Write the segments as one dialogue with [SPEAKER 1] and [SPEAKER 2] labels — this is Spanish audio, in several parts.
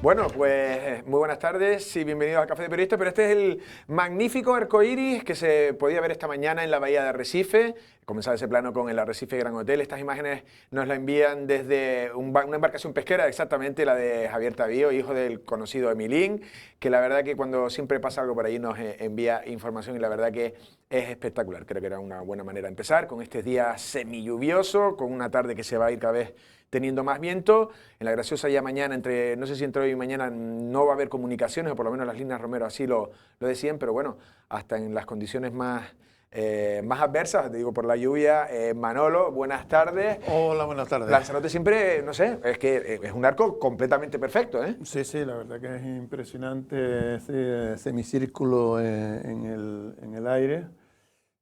[SPEAKER 1] Bueno, pues muy buenas tardes y bienvenidos a Café de Periodista, pero este es el magnífico arcoíris que se podía ver esta mañana en la bahía de Arrecife. Comenzaba ese plano con el Arrecife Gran Hotel. Estas imágenes nos la envían desde una embarcación pesquera, exactamente la de Javier Tavío, hijo del conocido Emilín, que la verdad que cuando siempre pasa algo por ahí nos envía información y la verdad que es espectacular. Creo que era una buena manera de empezar con este día semilluvioso, con una tarde que se va a ir cada vez teniendo más viento. En la graciosa ya mañana, no sé si entre hoy y mañana no va a haber comunicaciones, o por lo menos las líneas Romero así lo decían, pero bueno, hasta en las condiciones más adversas, te digo, por la lluvia. Manolo, buenas tardes.
[SPEAKER 2] Hola, buenas tardes.
[SPEAKER 1] Lanzarote siempre, no sé, es que es un arco completamente perfecto, ¿eh?
[SPEAKER 2] Sí, sí, la verdad que es impresionante ese semicírculo en el aire.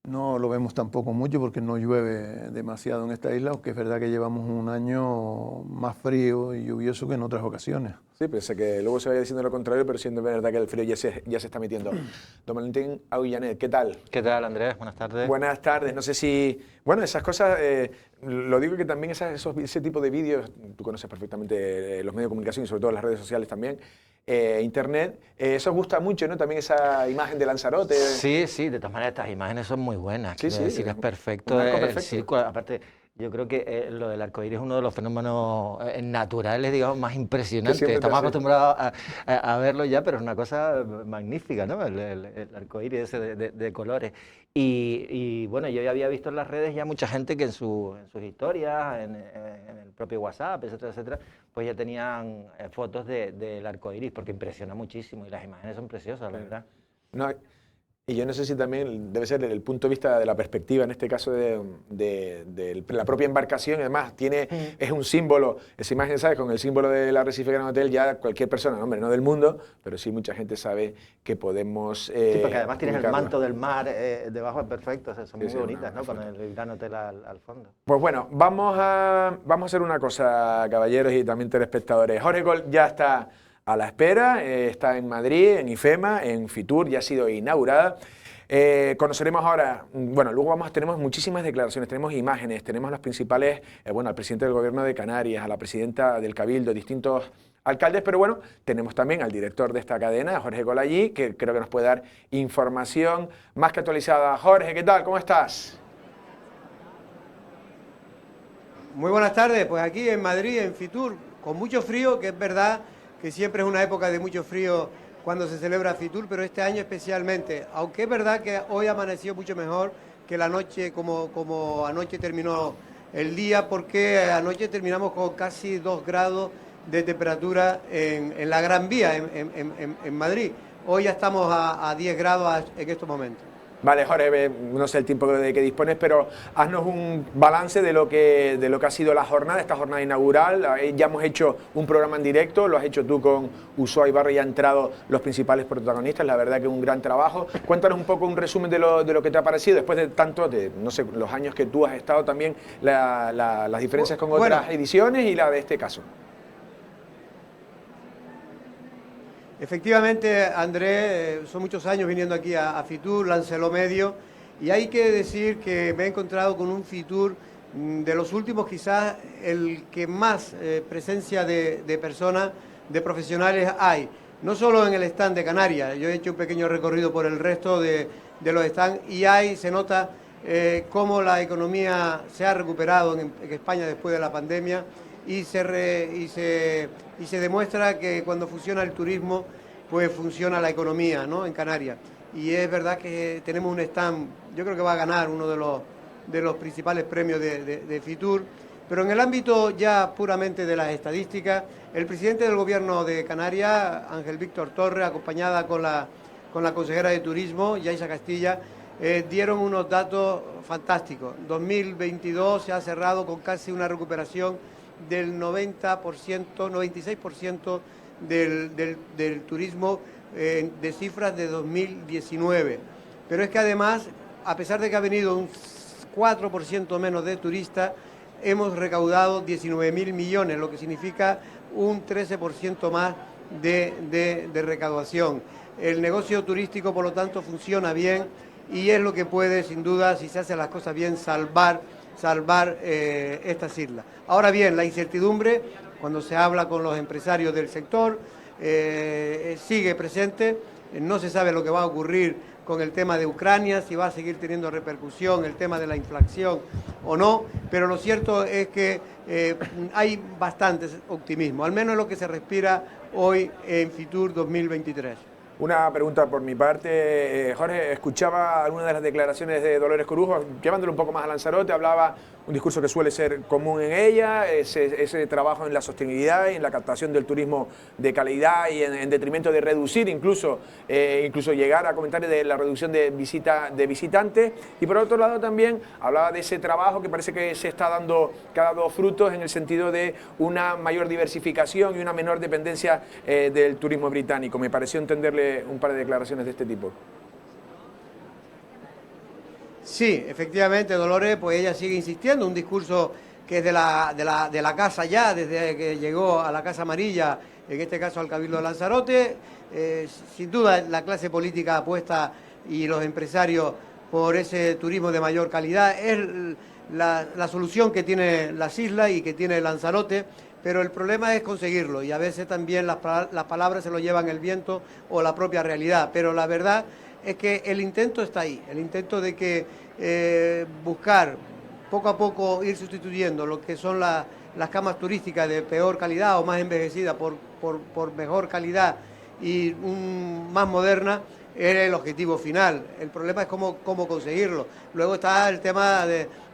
[SPEAKER 2] No lo vemos tampoco mucho porque no llueve demasiado en esta isla, aunque es verdad que llevamos un año más frío y lluvioso que en otras ocasiones.
[SPEAKER 1] Sí, pensé que luego se vaya diciendo lo contrario, pero siendo verdad que el frío ya se está metiendo. Don Valentín Avillanet, ¿qué tal?
[SPEAKER 3] ¿Qué tal, Andrés? Buenas tardes.
[SPEAKER 1] Buenas tardes. No sé si... Bueno, esas cosas... lo digo que también ese tipo de vídeos, tú conoces perfectamente los medios de comunicación y sobre todo las redes sociales también, Internet, eso os gusta mucho, ¿no? También esa imagen de Lanzarote.
[SPEAKER 3] Sí, sí, de todas maneras estas imágenes son muy buenas.
[SPEAKER 1] Sí, sí.
[SPEAKER 3] Decir, es perfecto. El círculo, aparte, yo creo que lo del arcoíris es uno de los fenómenos naturales, digamos, más impresionantes. Estamos acostumbrados a verlo ya, pero es una cosa magnífica, ¿no? El arcoíris ese de colores. Y bueno, yo ya había visto en las redes ya mucha gente que en sus historias, en el propio WhatsApp, etcétera, etcétera, pues ya tenían fotos del arcoíris, porque impresiona muchísimo y las imágenes son preciosas, la verdad.
[SPEAKER 1] No, y yo no sé si también debe ser desde el punto de vista de la perspectiva, en este caso de la propia embarcación, además es un símbolo, esa imagen, ¿sabes? Con el símbolo del Arrecife Gran Hotel, ya cualquier persona, hombre, no del mundo, pero sí mucha gente sabe que podemos...
[SPEAKER 3] sí, porque además tienes el manto del mar debajo, es perfecto, o sea, son muy bonitas, ¿no? Con el Gran Hotel al fondo.
[SPEAKER 1] Pues bueno, vamos a hacer una cosa, caballeros y también telespectadores. Jorge Gol ya está a la espera, está en Madrid, en IFEMA, en Fitur, ya ha sido inaugurada. Conoceremos ahora, bueno, luego tenemos muchísimas declaraciones, tenemos imágenes, tenemos las principales, bueno, al presidente del gobierno de Canarias, a la presidenta del Cabildo, distintos alcaldes, pero bueno, tenemos también al director de esta cadena, Jorge Gol allí, que creo que nos puede dar información más que actualizada. Jorge, ¿qué tal? ¿Cómo estás?
[SPEAKER 4] Muy buenas tardes, pues aquí en Madrid, en Fitur, con mucho frío, que es verdad que siempre es una época de mucho frío cuando se celebra Fitur, pero este año especialmente, aunque es verdad que hoy amaneció mucho mejor que la noche, como anoche terminó el día, porque anoche terminamos con casi 2 grados de temperatura en la Gran Vía, en Madrid. Hoy ya estamos a 10 grados en estos momentos.
[SPEAKER 1] Vale, Jorge, no sé el tiempo de que dispones, pero haznos un balance de lo que ha sido la jornada, esta jornada inaugural. Ya hemos hecho un programa en directo, lo has hecho tú con Usua Ibarra y han entrado los principales protagonistas, la verdad que un gran trabajo. Cuéntanos un poco un resumen de lo que te ha parecido, después de tanto, no sé, los años que tú has estado también, las diferencias con otras ediciones y la de este caso.
[SPEAKER 4] Efectivamente, Andrés, son muchos años viniendo aquí a Fitur, Lancelot Medio, y hay que decir que me he encontrado con un Fitur de los últimos, quizás el que más presencia de personas, de profesionales hay. No solo en el stand de Canarias, yo he hecho un pequeño recorrido por el resto de los stands y se nota cómo la economía se ha recuperado en España después de la pandemia. Y se demuestra que cuando funciona el turismo, pues funciona la economía, ¿no? En Canarias. Y es verdad que tenemos un stand, yo creo que va a ganar uno de los principales premios de Fitur. Pero en el ámbito ya puramente de las estadísticas, el presidente del gobierno de Canarias, Ángel Víctor Torres, acompañada con la consejera de Turismo, Yaisa Castilla, dieron unos datos fantásticos. 2022 se ha cerrado con casi una recuperación del 90%, 96% del turismo de cifras de 2019. Pero es que además, a pesar de que ha venido un 4% menos de turistas, hemos recaudado 19.000 millones, lo que significa un 13% más de recaudación. El negocio turístico, por lo tanto, funciona bien y es lo que puede, sin duda, si se hacen las cosas bien, salvar estas islas. Ahora bien, la incertidumbre, cuando se habla con los empresarios del sector, sigue presente. No se sabe lo que va a ocurrir con el tema de Ucrania, si va a seguir teniendo repercusión el tema de la inflación o no, pero lo cierto es que hay bastante optimismo, al menos lo que se respira hoy en Fitur 2023.
[SPEAKER 1] Una pregunta por mi parte. Jorge, escuchaba algunas de las declaraciones de Dolores Corujo, llevándolo un poco más a Lanzarote, hablaba un discurso que suele ser común en ella, ese trabajo en la sostenibilidad y en la captación del turismo de calidad y en detrimento de reducir incluso llegar a comentarios de la reducción de visitantes. Y por otro lado también hablaba de ese trabajo que parece que se está dando, que ha dado frutos en el sentido de una mayor diversificación y una menor dependencia del turismo británico. Me pareció entenderle un par de declaraciones de este tipo.
[SPEAKER 4] Sí, efectivamente, Dolores, pues ella sigue insistiendo, un discurso que es de la casa ya, desde que llegó a la Casa Amarilla, en este caso al Cabildo de Lanzarote. Sin duda la clase política apuesta y los empresarios por ese turismo de mayor calidad. Es la solución que tiene las islas y que tiene Lanzarote, pero el problema es conseguirlo y a veces también las palabras se lo llevan el viento o la propia realidad, pero la verdad es que el intento está ahí, el intento de que buscar poco a poco ir sustituyendo lo que son las camas turísticas de peor calidad o más envejecidas por mejor calidad y más moderna, es el objetivo final. El problema es cómo conseguirlo. Luego está el tema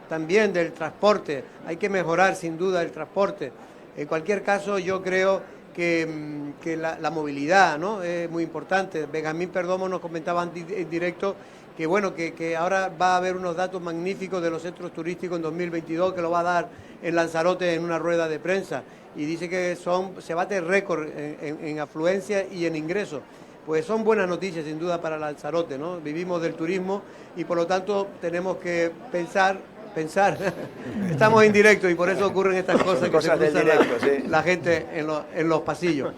[SPEAKER 4] también del transporte, hay que mejorar sin duda el transporte. En cualquier caso, yo creo que la movilidad, ¿no?, es muy importante. Benjamín Perdomo nos comentaba en directo que bueno, que ahora va a haber unos datos magníficos de los centros turísticos en 2022, que lo va a dar en Lanzarote en una rueda de prensa, y dice que se bate récord en afluencia y en ingresos. Pues son buenas noticias sin duda para Lanzarote, ¿no? Vivimos del turismo y por lo tanto tenemos que pensar, estamos en directo y por eso ocurren estas cosas que se cruzan la gente en los pasillos.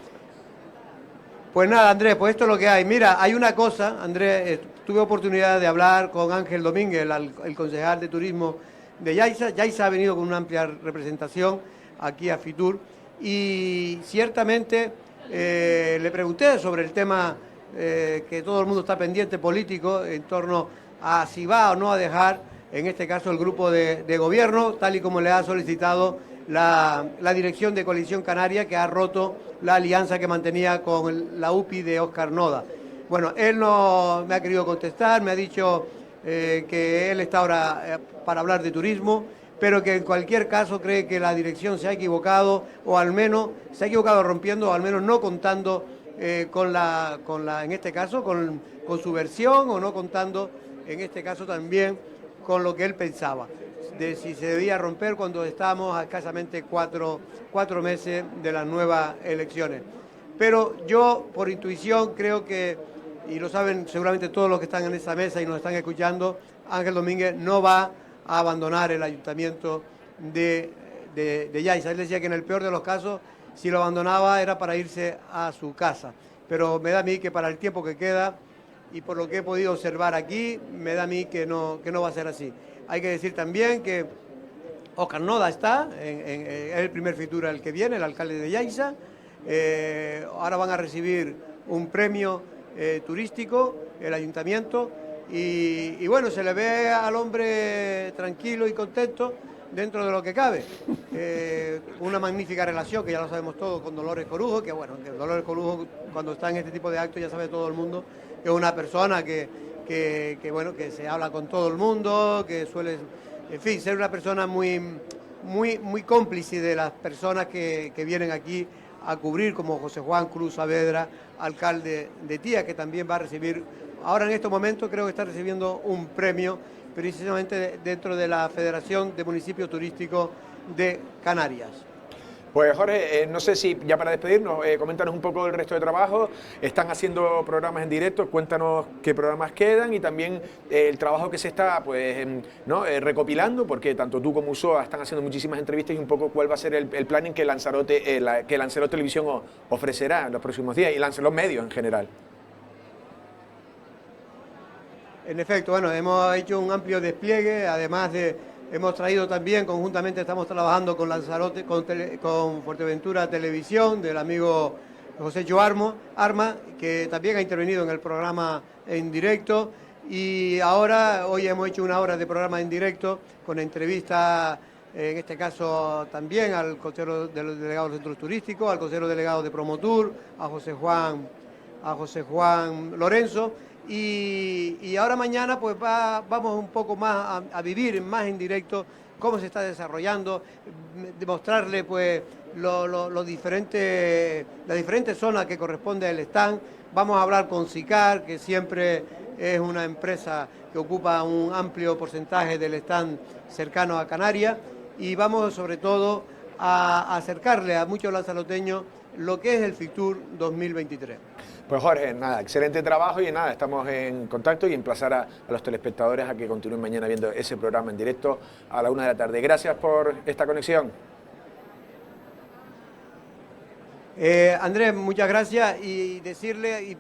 [SPEAKER 4] Pues nada, Andrés, pues esto es lo que hay. Mira, hay una cosa, Andrés, tuve oportunidad de hablar con Ángel Domínguez, el concejal de turismo de Yaiza. Yaiza ha venido con una amplia representación aquí a Fitur y ciertamente le pregunté sobre el tema que todo el mundo está pendiente político en torno a si va o no a dejar, en este caso, el grupo de gobierno, tal y como le ha solicitado la dirección de Coalición Canaria, que ha roto la alianza que mantenía con la UPI de Óscar Noda. Bueno, él no me ha querido contestar, me ha dicho que él está ahora para hablar de turismo, pero que en cualquier caso cree que la dirección se ha equivocado, o al menos se ha equivocado rompiendo, o al menos no contando en este caso, con su versión, o no contando, en este caso también, con lo que él pensaba, de si se debía romper cuando estábamos a escasamente cuatro meses de las nuevas elecciones. Pero yo, por intuición, creo que, y lo saben seguramente todos los que están en esa mesa y nos están escuchando, Ángel Domínguez no va a abandonar el ayuntamiento de Yaiza. Él decía que en el peor de los casos, si lo abandonaba era para irse a su casa. Pero me da a mí que para el tiempo que queda, y por lo que he podido observar aquí, me da a mí que no va a ser así. Hay que decir también que Óscar Noda está, es el primer Fitur el que viene, el alcalde de Yaiza. Ahora van a recibir un premio turístico, el ayuntamiento, y bueno, se le ve al hombre tranquilo y contento dentro de lo que cabe. Una magnífica relación, que ya lo sabemos todos, con Dolores Corujo, que bueno, que Dolores Corujo, cuando está en este tipo de actos, ya sabe todo el mundo que es una persona que bueno, que se habla con todo el mundo, que suele, en fin, ser una persona muy cómplice de las personas que vienen aquí a cubrir, como José Juan Cruz Saavedra, alcalde de Tía, que también va a recibir, ahora en estos momentos creo que está recibiendo un premio precisamente dentro de la Federación de Municipios Turísticos de Canarias.
[SPEAKER 1] Pues Jorge, no sé si ya para despedirnos, coméntanos un poco el resto de trabajo. Están haciendo programas en directo, cuéntanos qué programas quedan y también el trabajo que se está recopilando, porque tanto tú como USOA están haciendo muchísimas entrevistas, y un poco cuál va a ser el planning que Lanzarote Televisión ofrecerá en los próximos días y Lanzarote Medios en general.
[SPEAKER 4] En efecto, bueno, hemos hecho un amplio despliegue, además hemos traído también, conjuntamente estamos trabajando con Lanzarote, con Fuerteventura Televisión, del amigo José Joarmo Arma, que también ha intervenido en el programa en directo. Y ahora, hoy hemos hecho una hora de programa en directo con entrevista, en este caso también al consejero delegado del centro turístico, al consejero delegado de Promotur, a José Juan Lorenzo. Y ahora mañana pues vamos un poco más a vivir más en directo cómo se está desarrollando, demostrarle pues las diferentes zonas que corresponde al stand. Vamos a hablar con SICAR, que siempre es una empresa que ocupa un amplio porcentaje del stand cercano a Canarias, y vamos sobre todo a acercarle a muchos lanzaroteños lo que es el FITUR 2023.
[SPEAKER 1] Pues Jorge, nada, excelente trabajo y nada, estamos en contacto y emplazar a los telespectadores a que continúen mañana viendo ese programa en directo a la 1 de la tarde. Gracias por esta conexión.
[SPEAKER 4] Andrés, muchas gracias, y decirle y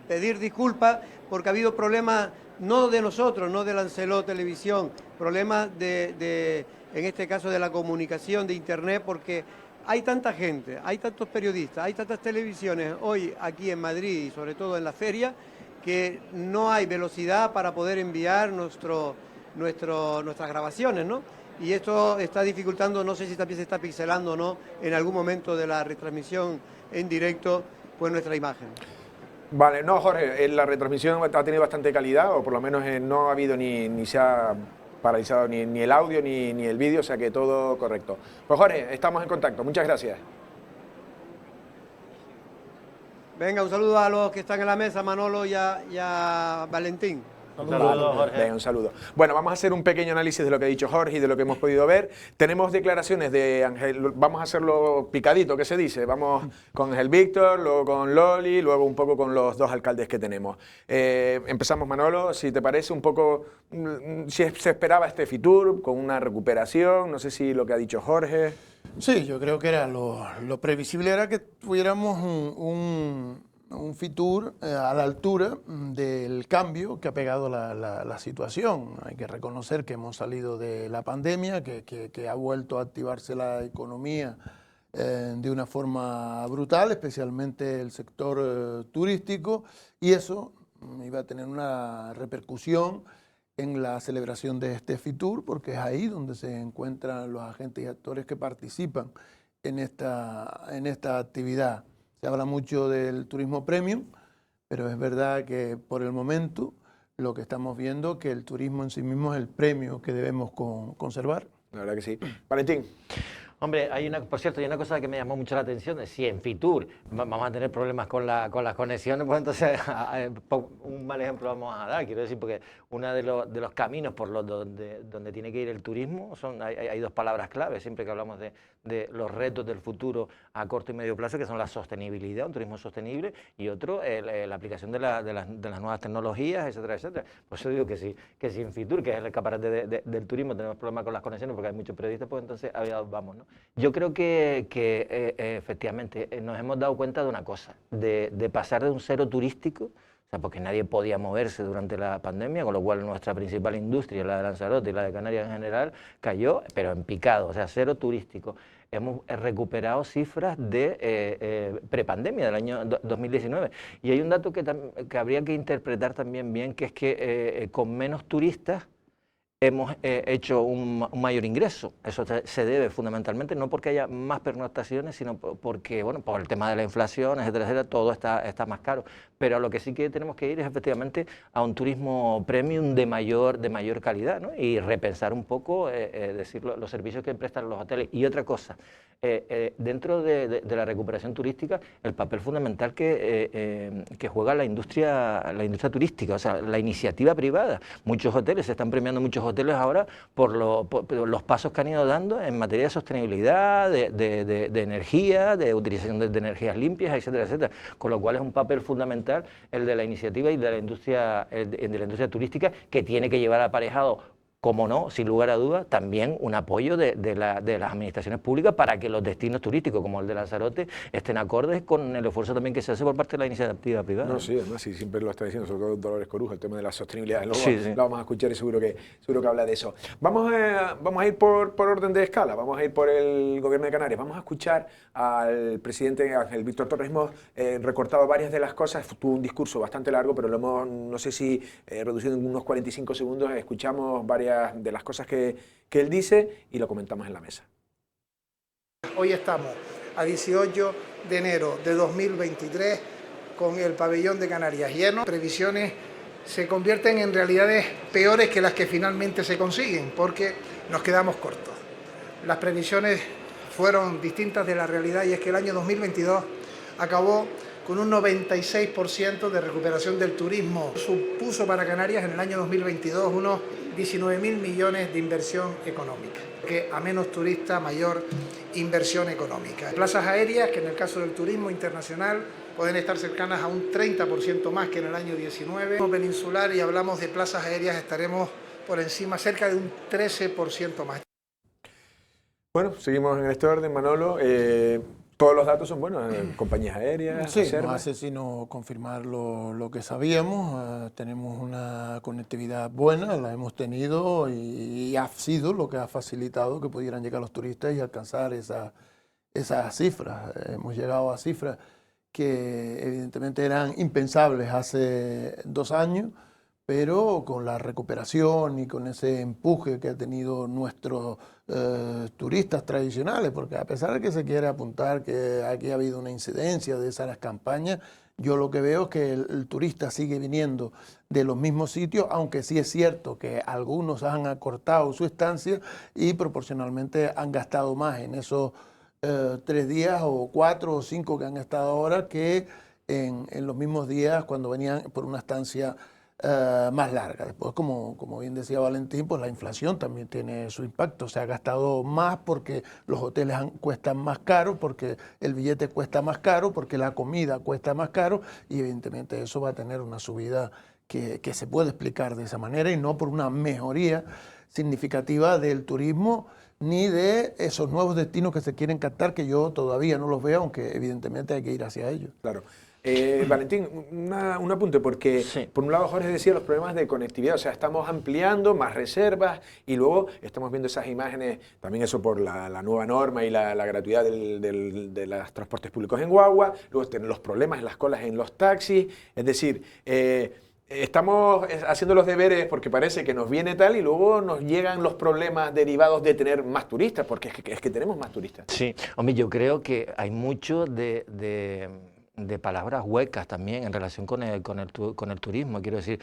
[SPEAKER 4] pedir disculpas porque ha habido problemas no de nosotros, no de Lancelot Televisión, problemas en este caso de la comunicación de internet, porque hay tanta gente, hay tantos periodistas, hay tantas televisiones hoy aquí en Madrid y sobre todo en la feria, que no hay velocidad para poder enviar nuestras grabaciones, ¿no? Y esto está dificultando, no sé si también se está pixelando o no, en algún momento de la retransmisión en directo, pues nuestra imagen.
[SPEAKER 1] Vale, no Jorge, la retransmisión ha tenido bastante calidad, o por lo menos no ha habido ni se ha paralizado ni el audio ni el vídeo, o sea que todo correcto. Pues Jorge, estamos en contacto, muchas gracias.
[SPEAKER 4] Venga, un saludo a los que están en la mesa, Manolo y a Valentín.
[SPEAKER 3] Un saludo, Jorge.
[SPEAKER 1] Venga, un saludo. Bueno, vamos a hacer un pequeño análisis de lo que ha dicho Jorge y de lo que hemos podido ver. Tenemos declaraciones de Ángel, vamos a hacerlo picadito, ¿qué se dice? Vamos con Ángel Víctor, luego con Loli, luego un poco con los dos alcaldes que tenemos. Empezamos, Manolo, si te parece un poco, si se esperaba este FITUR con una recuperación, no sé si lo que ha dicho Jorge.
[SPEAKER 2] Sí, yo creo que era lo previsible era que tuviéramos un FITUR a la altura del cambio que ha pegado la situación. Hay que reconocer que hemos salido de la pandemia, que ha vuelto a activarse la economía de una forma brutal, especialmente el sector turístico, y eso iba a tener una repercusión en la celebración de este FITUR, porque es ahí donde se encuentran los agentes y actores que participan en esta actividad. Se habla mucho del turismo premium, pero es verdad que por el momento lo que estamos viendo que el turismo en sí mismo es el premio que debemos conservar.
[SPEAKER 1] La verdad que sí. Valentín.
[SPEAKER 3] Hombre, por cierto, hay una cosa que me llamó mucho la atención, es si en FITUR vamos a tener problemas con las conexiones, pues entonces un mal ejemplo vamos a dar, quiero decir, porque uno de los caminos por donde tiene que ir el turismo, hay dos palabras clave, siempre que hablamos de los retos del futuro a corto y medio plazo, que son la sostenibilidad, un turismo sostenible, y otro, la aplicación de las nuevas tecnologías, etcétera, etcétera. Por eso digo que si en FITUR, que es el escaparate del turismo, tenemos problemas con las conexiones, porque hay muchos periodistas, pues entonces vamos, ¿no? Yo creo que efectivamente nos hemos dado cuenta de una cosa, de pasar de un cero turístico, o sea, porque nadie podía moverse durante la pandemia, con lo cual nuestra principal industria, la de Lanzarote y la de Canarias en general, cayó, pero en picado, o sea, cero turístico. Hemos recuperado cifras de prepandemia del año 2019. Y hay un dato que habría que interpretar también bien, que es que con menos turistas hemos hecho un mayor ingreso. Eso se debe fundamentalmente no porque haya más pernoctaciones, sino porque, bueno, por el tema de la inflación, etcétera, etcétera, todo está más caro. Pero a lo que sí que tenemos que ir es efectivamente a un turismo premium de mayor calidad, ¿no? Y repensar un poco decir, los servicios que prestan los hoteles. Y otra cosa, dentro de la recuperación turística, el papel fundamental que juega la industria turística, o sea, la iniciativa privada. Muchos hoteles, se están premiando muchos hoteles ahora por los pasos que han ido dando en materia de sostenibilidad, de energía, de utilización de energías limpias, etcétera, etcétera. Con lo cual es un papel fundamental el de la iniciativa y de la industria turística, que tiene que llevar aparejado como no, sin lugar a dudas, también un apoyo de las administraciones públicas para que los destinos turísticos como el de Lanzarote estén acordes con el esfuerzo también que se hace por parte de la iniciativa privada.
[SPEAKER 1] No, sí, además sí, siempre lo está diciendo, sobre todo Dolores Corujo, el tema de la sostenibilidad. Luego
[SPEAKER 3] Sí, sí.
[SPEAKER 1] lo vamos a escuchar y seguro que habla de eso. Vamos a ir por orden de escala, vamos a ir por el Gobierno de Canarias. Vamos a escuchar al presidente Ángel Víctor Torres. Hemos recortado varias de las cosas, tuvo un discurso bastante largo, pero lo hemos, no sé si reducido en unos 45 segundos, escuchamos varias de las cosas que él dice y lo comentamos en la mesa.
[SPEAKER 5] Hoy estamos a 18 de enero de 2023 con el pabellón de Canarias lleno. Previsiones se convierten en realidades peores que las que finalmente se consiguen porque nos quedamos cortos. Las previsiones fueron distintas de la realidad y es que el año 2022 acabó con un 96% de recuperación del turismo. Supuso para Canarias en el año 2022 unos 19.000 millones de inversión económica, que a menos turistas mayor inversión económica. Plazas aéreas, que en el caso del turismo internacional pueden estar cercanas a un 30% más que en el año 19. Como peninsular y hablamos de plazas aéreas, estaremos por encima, cerca de un 13% más.
[SPEAKER 1] Bueno, seguimos en este orden, Manolo. Todos los datos son buenos, compañías aéreas,
[SPEAKER 2] sí,
[SPEAKER 1] reservas.
[SPEAKER 2] No hace sino confirmar lo que sabíamos. Tenemos una conectividad buena, la hemos tenido y ha sido lo que ha facilitado que pudieran llegar los turistas y alcanzar esas cifras. Hemos llegado a cifras que evidentemente eran impensables hace 2 años, pero con la recuperación y con ese empuje que ha tenido nuestros turistas tradicionales, porque a pesar de que se quiere apuntar que aquí ha habido una incidencia de esas campañas, yo lo que veo es que el turista sigue viniendo de los mismos sitios, aunque sí es cierto que algunos han acortado su estancia y proporcionalmente han gastado más en esos 3 días o 4 o 5 que han estado ahora que en los mismos días cuando venían por una estancia más larga. Después, como bien decía Valentín, pues la inflación también tiene su impacto. Se ha gastado más porque los hoteles cuestan más caro, porque el billete cuesta más caro, porque la comida cuesta más caro y evidentemente eso va a tener una subida que se puede explicar de esa manera y no por una mejoría significativa del turismo ni de esos nuevos destinos que se quieren captar, que yo todavía no los veo, aunque evidentemente hay que ir hacia ellos.
[SPEAKER 1] Claro. Valentín, un apunte, porque sí. Por un lado Jorge decía los problemas de conectividad, o sea, estamos ampliando más reservas y luego estamos viendo esas imágenes, también eso por la nueva norma y la gratuidad de los transportes públicos en guagua, luego tenemos los problemas en las colas en los taxis, es decir, estamos haciendo los deberes porque parece que nos viene tal y luego nos llegan los problemas derivados de tener más turistas, porque es que tenemos más turistas.
[SPEAKER 3] Sí, hombre, yo creo que hay mucho de palabras huecas también en relación con el turismo. Quiero decir,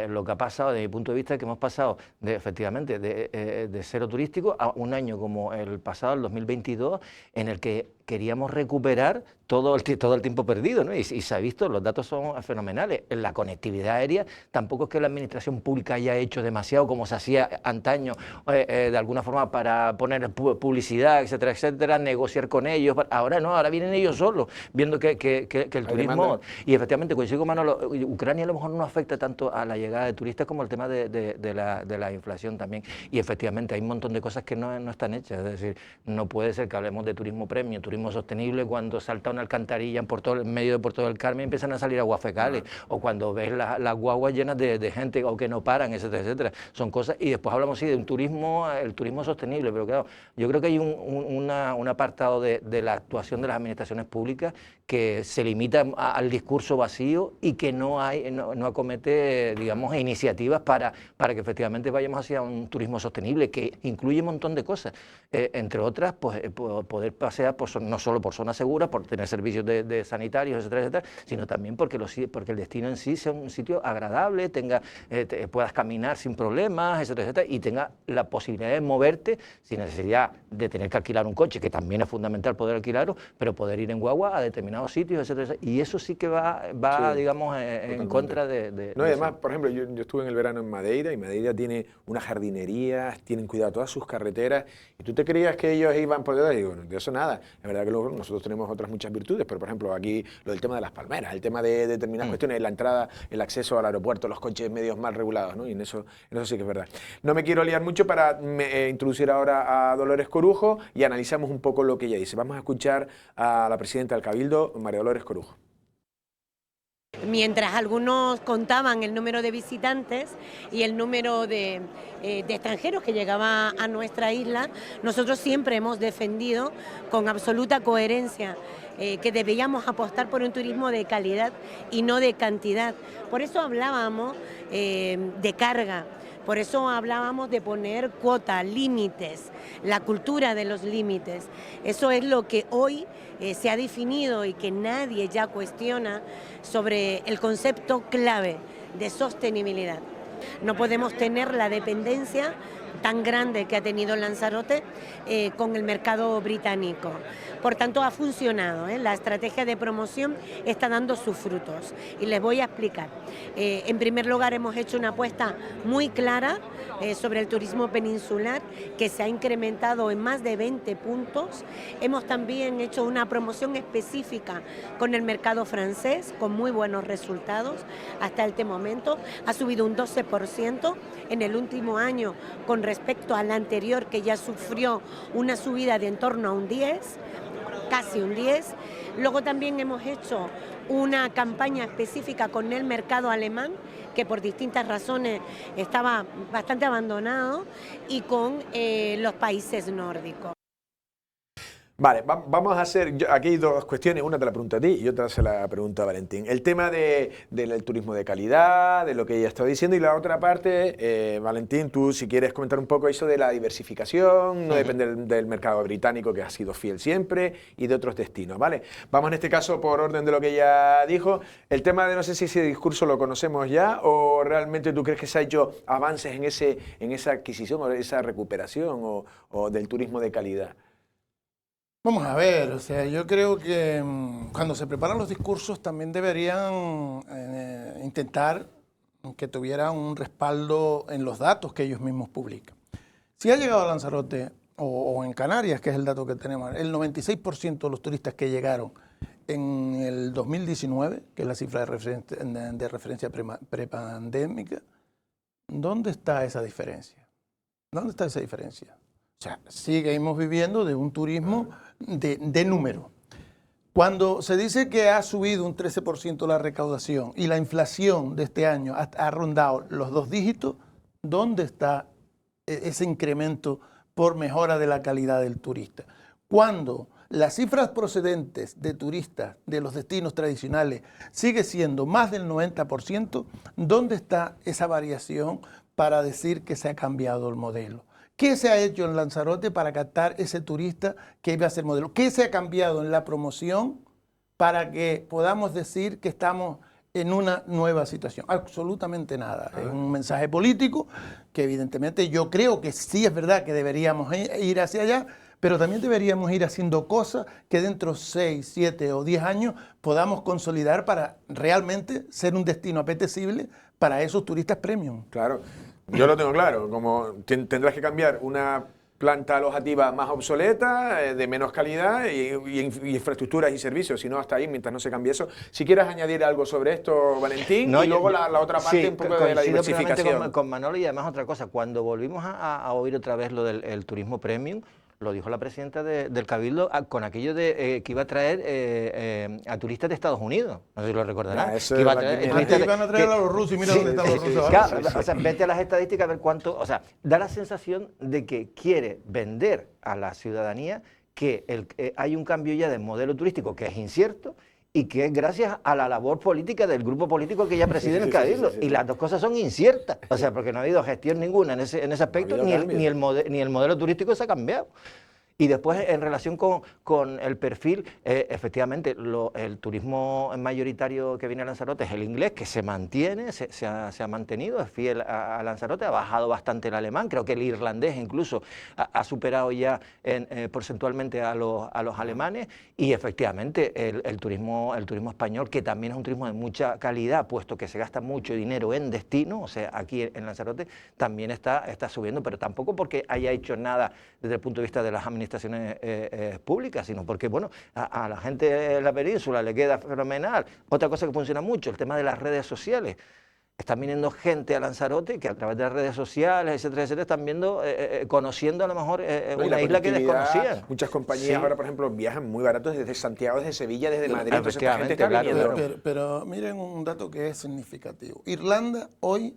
[SPEAKER 3] lo que ha pasado desde mi punto de vista es que hemos pasado efectivamente de cero turístico a un año como el pasado, el 2022, en el que queríamos recuperar todo el tiempo perdido, ¿no? Y se ha visto, los datos son fenomenales. En la conectividad aérea tampoco es que la administración pública haya hecho demasiado como se hacía antaño, de alguna forma para poner publicidad, etcétera, etcétera, negociar con ellos. Ahora no, ahora vienen ellos solos, viendo que el turismo... Y efectivamente, coincido con Manolo, Ucrania a lo mejor no afecta tanto a la llegada de turistas como el tema de la inflación también. Y efectivamente hay un montón de cosas que no están hechas. Es decir, no puede ser que hablemos de turismo premium, turismo sostenible, cuando salta una alcantarilla en medio de Puerto del Carmen empiezan a salir aguas fecales, o cuando ves las guaguas llenas de gente o que no paran, etcétera, etcétera. Son cosas, y después hablamos sí de el turismo sostenible, pero claro, yo creo que hay un apartado de la actuación de las administraciones públicas que se limita al discurso vacío y que no acomete, digamos, iniciativas para que efectivamente vayamos hacia un turismo sostenible, que incluye un montón de cosas, entre otras, pues poder pasear no solo por zonas seguras, por tener servicios de sanitarios, etcétera, etcétera, sino también porque el destino en sí sea un sitio agradable, puedas caminar sin problemas, etcétera, etcétera, y tenga la posibilidad de moverte sin necesidad de tener que alquilar un coche, que también es fundamental poder alquilarlo, pero poder ir en guagua a determinados sitios, etcétera, etcétera. Y eso sí que va sí, digamos, en contra de...
[SPEAKER 1] No, y ademmás, por ejemplo, yo estuve en el verano en Madeira, y Madeira tiene unas jardinerías, tienen cuidado todas sus carreteras, y tú te creías que ellos iban por detrás, y digo, de eso nada. La verdad que luego nosotros tenemos otras muchas virtudes, pero por ejemplo aquí lo del tema de las palmeras, el tema de determinadas cuestiones, la entrada, el acceso al aeropuerto, los coches medios mal regulados, ¿no? Y en eso sí que es verdad. No me quiero liar mucho para introducir ahora a Dolores Corujo y analizamos un poco lo que ella dice. Vamos a escuchar a la presidenta del Cabildo, María Dolores Corujo.
[SPEAKER 6] Mientras algunos contaban el número de visitantes y el número de extranjeros que llegaba a nuestra isla, nosotros siempre hemos defendido con absoluta coherencia que debíamos apostar por un turismo de calidad y no de cantidad. Por eso hablábamos de carga. Por eso hablábamos de poner cuotas, límites, la cultura de los límites. Eso es lo que hoy se ha definido y que nadie ya cuestiona sobre el concepto clave de sostenibilidad. No podemos tener la dependencia tan grande que ha tenido Lanzarote con el mercado británico. Por tanto, ha funcionado, la estrategia de promoción está dando sus frutos y les voy a explicar. En primer lugar, hemos hecho una apuesta muy clara sobre el turismo peninsular que se ha incrementado en más de 20 puntos. Hemos también hecho una promoción específica con el mercado francés con muy buenos resultados hasta este momento. Ha subido un 12% en el último año con respecto al anterior, que ya sufrió una subida de en torno a un 10%, casi un 10%. Luego también hemos hecho una campaña específica con el mercado alemán, que por distintas razones estaba bastante abandonado, y con los países nórdicos.
[SPEAKER 1] Vale, vamos a hacer, aquí hay dos cuestiones, una te la pregunto a ti y otra se la pregunto a Valentín. El tema del turismo de calidad, de lo que ella está diciendo, y la otra parte, Valentín, tú si quieres comentar un poco eso de la diversificación, no depende del mercado británico que ha sido fiel siempre y de otros destinos, ¿vale? Vamos en este caso por orden de lo que ella dijo. El tema de no sé si ese discurso lo conocemos ya o realmente tú crees que se ha hecho avances en esa adquisición o esa recuperación o del turismo de calidad.
[SPEAKER 2] Vamos a ver, o sea, yo creo que cuando se preparan los discursos también deberían intentar que tuvieran un respaldo en los datos que ellos mismos publican. Si ha llegado a Lanzarote o en Canarias, que es el dato que tenemos, el 96% de los turistas que llegaron en el 2019, que es la cifra de referencia prepandémica, ¿dónde está esa diferencia? ¿Dónde está esa diferencia? O sea, seguimos viviendo de un turismo de número. Cuando se dice que ha subido un 13% la recaudación y la inflación de este año ha rondado los 2 dígitos, ¿dónde está ese incremento por mejora de la calidad del turista? Cuando las cifras procedentes de turistas de los destinos tradicionales sigue siendo más del 90%, ¿dónde está esa variación para decir que se ha cambiado el modelo? ¿Qué se ha hecho en Lanzarote para captar ese turista que iba a ser modelo? ¿Qué se ha cambiado en la promoción para que podamos decir que estamos en una nueva situación? Absolutamente nada. Es un mensaje político que evidentemente yo creo que sí es verdad que deberíamos ir hacia allá, pero también deberíamos ir haciendo cosas que dentro de 6, 7 o 10 años podamos consolidar para realmente ser un destino apetecible para esos turistas premium.
[SPEAKER 1] Claro. Yo lo tengo claro, como tendrás que cambiar una planta alojativa más obsoleta, de menos calidad y infraestructuras y servicios, si no hasta ahí, mientras no se cambie eso. Si quieres añadir algo sobre esto, Valentín, y luego la otra parte un poco de la diversificación.
[SPEAKER 3] Con Manolo, y además otra cosa, cuando volvimos a oír otra vez lo del turismo premium, lo dijo la presidenta del Cabildo con aquello de que iba a traer a turistas de Estados Unidos. No sé si lo recordarán.
[SPEAKER 2] Antes iban a traer a los rusos y mira dónde están los rusos ahora.
[SPEAKER 3] Claro, o sea, vete a las estadísticas a ver cuánto. O sea, da la sensación de que quiere vender a la ciudadanía que hay un cambio ya del modelo turístico que es incierto y que es gracias a la labor política del grupo político que ella preside en el Cabildo. Y las dos cosas son inciertas, o sea, porque no ha habido gestión ninguna en ese aspecto, ni el modelo turístico se ha cambiado. Y después, en relación con el perfil, efectivamente, el turismo mayoritario que viene a Lanzarote es el inglés, que se mantiene, se ha mantenido, es fiel a Lanzarote, ha bajado bastante el alemán, creo que el irlandés incluso ha superado ya porcentualmente a los alemanes, y efectivamente el turismo español, que también es un turismo de mucha calidad, puesto que se gasta mucho dinero en destino, o sea, aquí en Lanzarote también está subiendo, pero tampoco porque haya hecho nada desde el punto de vista de las administraciones administraciones públicas, sino porque, bueno, a la gente de la península le queda fenomenal. Otra cosa que funciona mucho, el tema de las redes sociales. Están viniendo gente a Lanzarote que a través de las redes sociales, etcétera, etcétera, están viendo, conociendo a lo mejor una isla que desconocían.
[SPEAKER 1] Muchas compañías ahora, por ejemplo, viajan muy baratos desde Santiago, desde Sevilla, desde Madrid. Entonces, esta gente está viniendo.
[SPEAKER 2] Pero miren un dato que es significativo. Irlanda hoy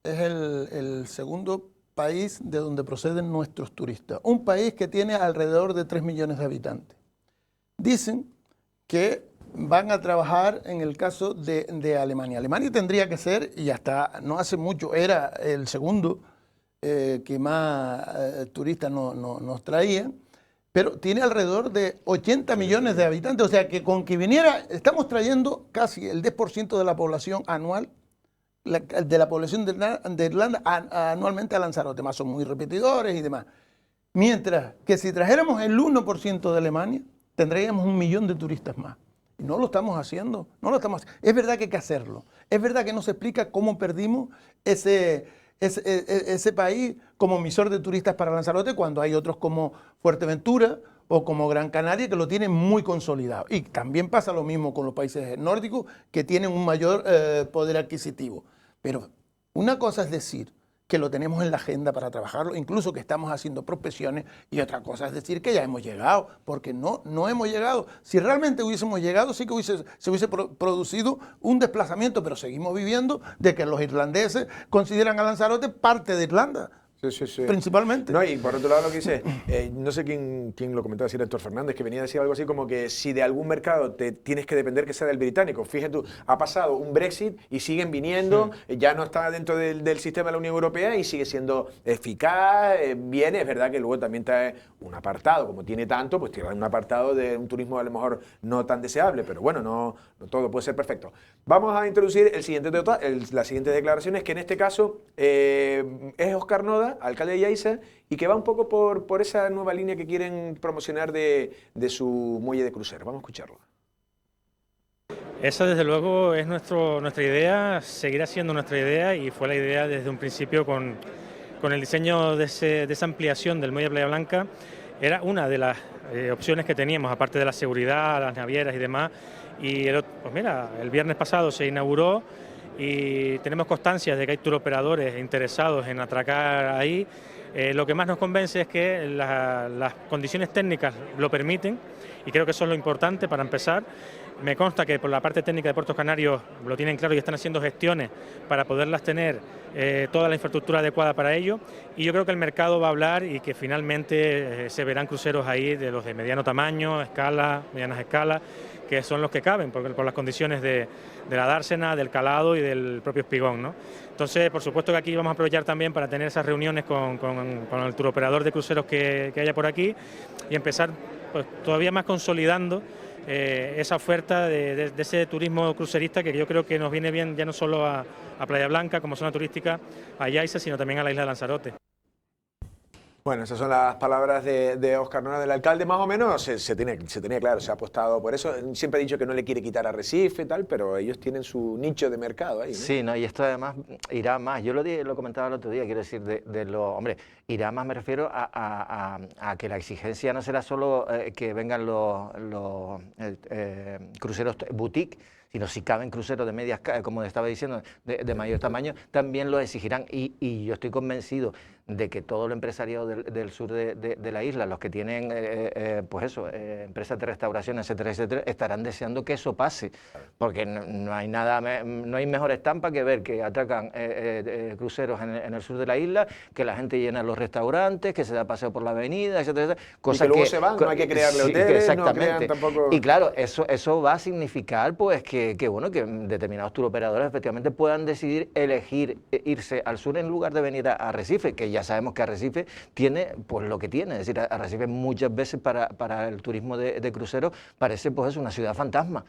[SPEAKER 2] es el segundo país de donde proceden nuestros turistas. Un país que tiene alrededor de 3 millones de habitantes. Dicen que van a trabajar en el caso de Alemania. Alemania tendría que ser, y hasta no hace mucho, era el segundo que más turistas nos traía, pero tiene alrededor de 80 millones de habitantes. O sea que con que viniera, estamos trayendo casi el 10% de la población anual, de la población de Irlanda anualmente a Lanzarote, más son muy repetidores y demás. Mientras que si trajéramos el 1% de Alemania, tendríamos 1 millón de turistas más. Y no lo estamos haciendo, no lo estamos haciendo. Es verdad que hay que hacerlo. Es verdad que no se explica cómo perdimos ese país como emisor de turistas para Lanzarote cuando hay otros como Fuerteventura o como Gran Canaria que lo tienen muy consolidado. Y también pasa lo mismo con los países nórdicos que tienen un mayor poder adquisitivo. Pero una cosa es decir que lo tenemos en la agenda para trabajarlo, incluso que estamos haciendo prospecciones, y otra cosa es decir que ya hemos llegado, porque no hemos llegado. Si realmente hubiésemos llegado, sí que se hubiese producido un desplazamiento, pero seguimos viviendo de que los irlandeses consideran a Lanzarote parte de Irlanda.
[SPEAKER 1] Sí.
[SPEAKER 2] Principalmente.
[SPEAKER 1] No, y por otro lado lo que dice, no sé quién lo comentaba, si era Héctor Fernández, que venía a decir algo así como que si de algún mercado te tienes que depender que sea del británico. Fíjate tú, ha pasado un Brexit y siguen viniendo, ya no está dentro del sistema de la Unión Europea y sigue siendo eficaz, viene, es verdad que luego también trae un apartado, como tiene tanto, pues tiene un apartado de un turismo a lo mejor no tan deseable, pero bueno, no todo puede ser perfecto. Vamos a introducir las siguientes declaraciones, que en este caso es Óscar Noda, alcalde de Yaiza, y que va un poco por esa nueva línea que quieren promocionar de su muelle de crucero. Vamos a escucharlo.
[SPEAKER 7] Esa desde luego es nuestra idea, seguirá siendo nuestra idea y fue la idea desde un principio con el diseño de esa ampliación del muelle de Playa Blanca. Era una de las opciones que teníamos, aparte de la seguridad, las navieras y demás. Y pues mira, el viernes pasado se inauguró y tenemos constancia de que hay turoperadores interesados en atracar ahí. Lo que más nos convence es que las condiciones técnicas lo permiten y creo que eso es lo importante para empezar. Me consta que por la parte técnica de Puertos Canarios lo tienen claro y están haciendo gestiones para poderlas tener toda la infraestructura adecuada para ello, y yo creo que el mercado va a hablar y que finalmente se verán cruceros ahí de los de mediano tamaño, escala, medianas escalas, que son los que caben por las condiciones de la dársena, del calado y del propio espigón, ¿no? Entonces, por supuesto que aquí vamos a aprovechar también para tener esas reuniones con el turoperador de cruceros que haya por aquí y empezar pues, todavía más consolidando esa oferta de ese turismo crucerista que yo creo que nos viene bien ya no solo a Playa Blanca como zona turística, a Yaiza, sino también a la isla de Lanzarote.
[SPEAKER 1] Bueno, esas son las palabras de Óscar Noda, del alcalde, más o menos se tenía claro, se ha apostado por eso. Siempre ha dicho que no le quiere quitar Arrecife y tal, pero ellos tienen su nicho de mercado ahí, ¿no?
[SPEAKER 3] Sí, no, y esto además irá más. Yo lo comentaba el otro día, quiero decir, hombre, irá más, me refiero a que la exigencia no será solo que vengan los cruceros boutique, sino si caben cruceros de medias, como estaba diciendo, de mayor tamaño, también lo exigirán. Y yo estoy convencido de que todo el empresariado del sur de la isla, los que tienen, pues eso, empresas de restauración, etcétera, etcétera, estarán deseando que eso pase, porque no hay mejor estampa que ver que atracan cruceros en el sur de la isla, que la gente llena los restaurantes, que se da paseo por la avenida, etcétera, etcétera.
[SPEAKER 1] Cosas y que luego se van, no hay que crearle hoteles,
[SPEAKER 3] exactamente.
[SPEAKER 1] No crean tampoco...
[SPEAKER 3] Y claro, eso va a significar pues que determinados turoperadores efectivamente puedan decidir elegir irse al sur en lugar de venir a Arrecife, que ya sabemos que Arrecife tiene pues lo que tiene, es decir, Arrecife muchas veces para el turismo de cruceros parece pues una ciudad fantasma.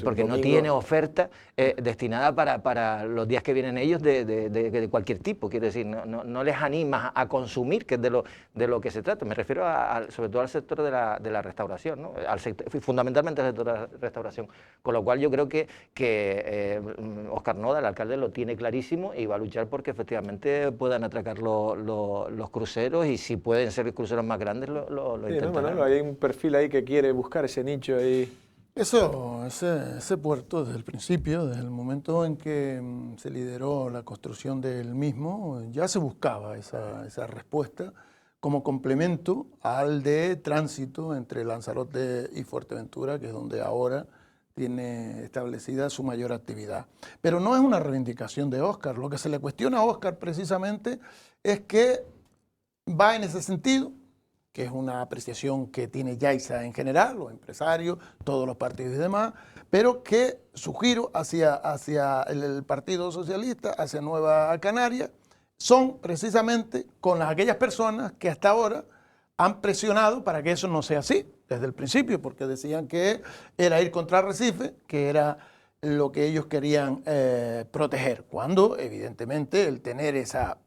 [SPEAKER 3] Porque no tiene oferta destinada para los días que vienen ellos de cualquier tipo. Quiero decir, no les anima a consumir, que es de lo que se trata. Me refiero sobre todo al sector de la restauración, ¿no? Fundamentalmente al sector de la restauración. Con lo cual yo creo que Óscar Noda, el alcalde, lo tiene clarísimo y va a luchar porque efectivamente puedan atracar los cruceros, y si pueden ser cruceros más grandes lo intentarán.
[SPEAKER 1] No, hay un perfil ahí que quiere buscar ese nicho ahí.
[SPEAKER 2] Ese puerto, desde el principio, desde el momento en que se lideró la construcción del mismo, ya se buscaba esa respuesta como complemento al de tránsito entre Lanzarote y Fuerteventura, que es donde ahora tiene establecida su mayor actividad. Pero no es una reivindicación de Óscar. Lo que se le cuestiona a Óscar precisamente es que va en ese sentido, que es una apreciación que tiene Yaiza en general, los empresarios, todos los partidos y demás, pero que su giro hacia el Partido Socialista, hacia Nueva Canaria, son precisamente con aquellas personas que hasta ahora han presionado para que eso no sea así, desde el principio, porque decían que era ir contra Arrecife, que era lo que ellos querían proteger, cuando evidentemente el tener esa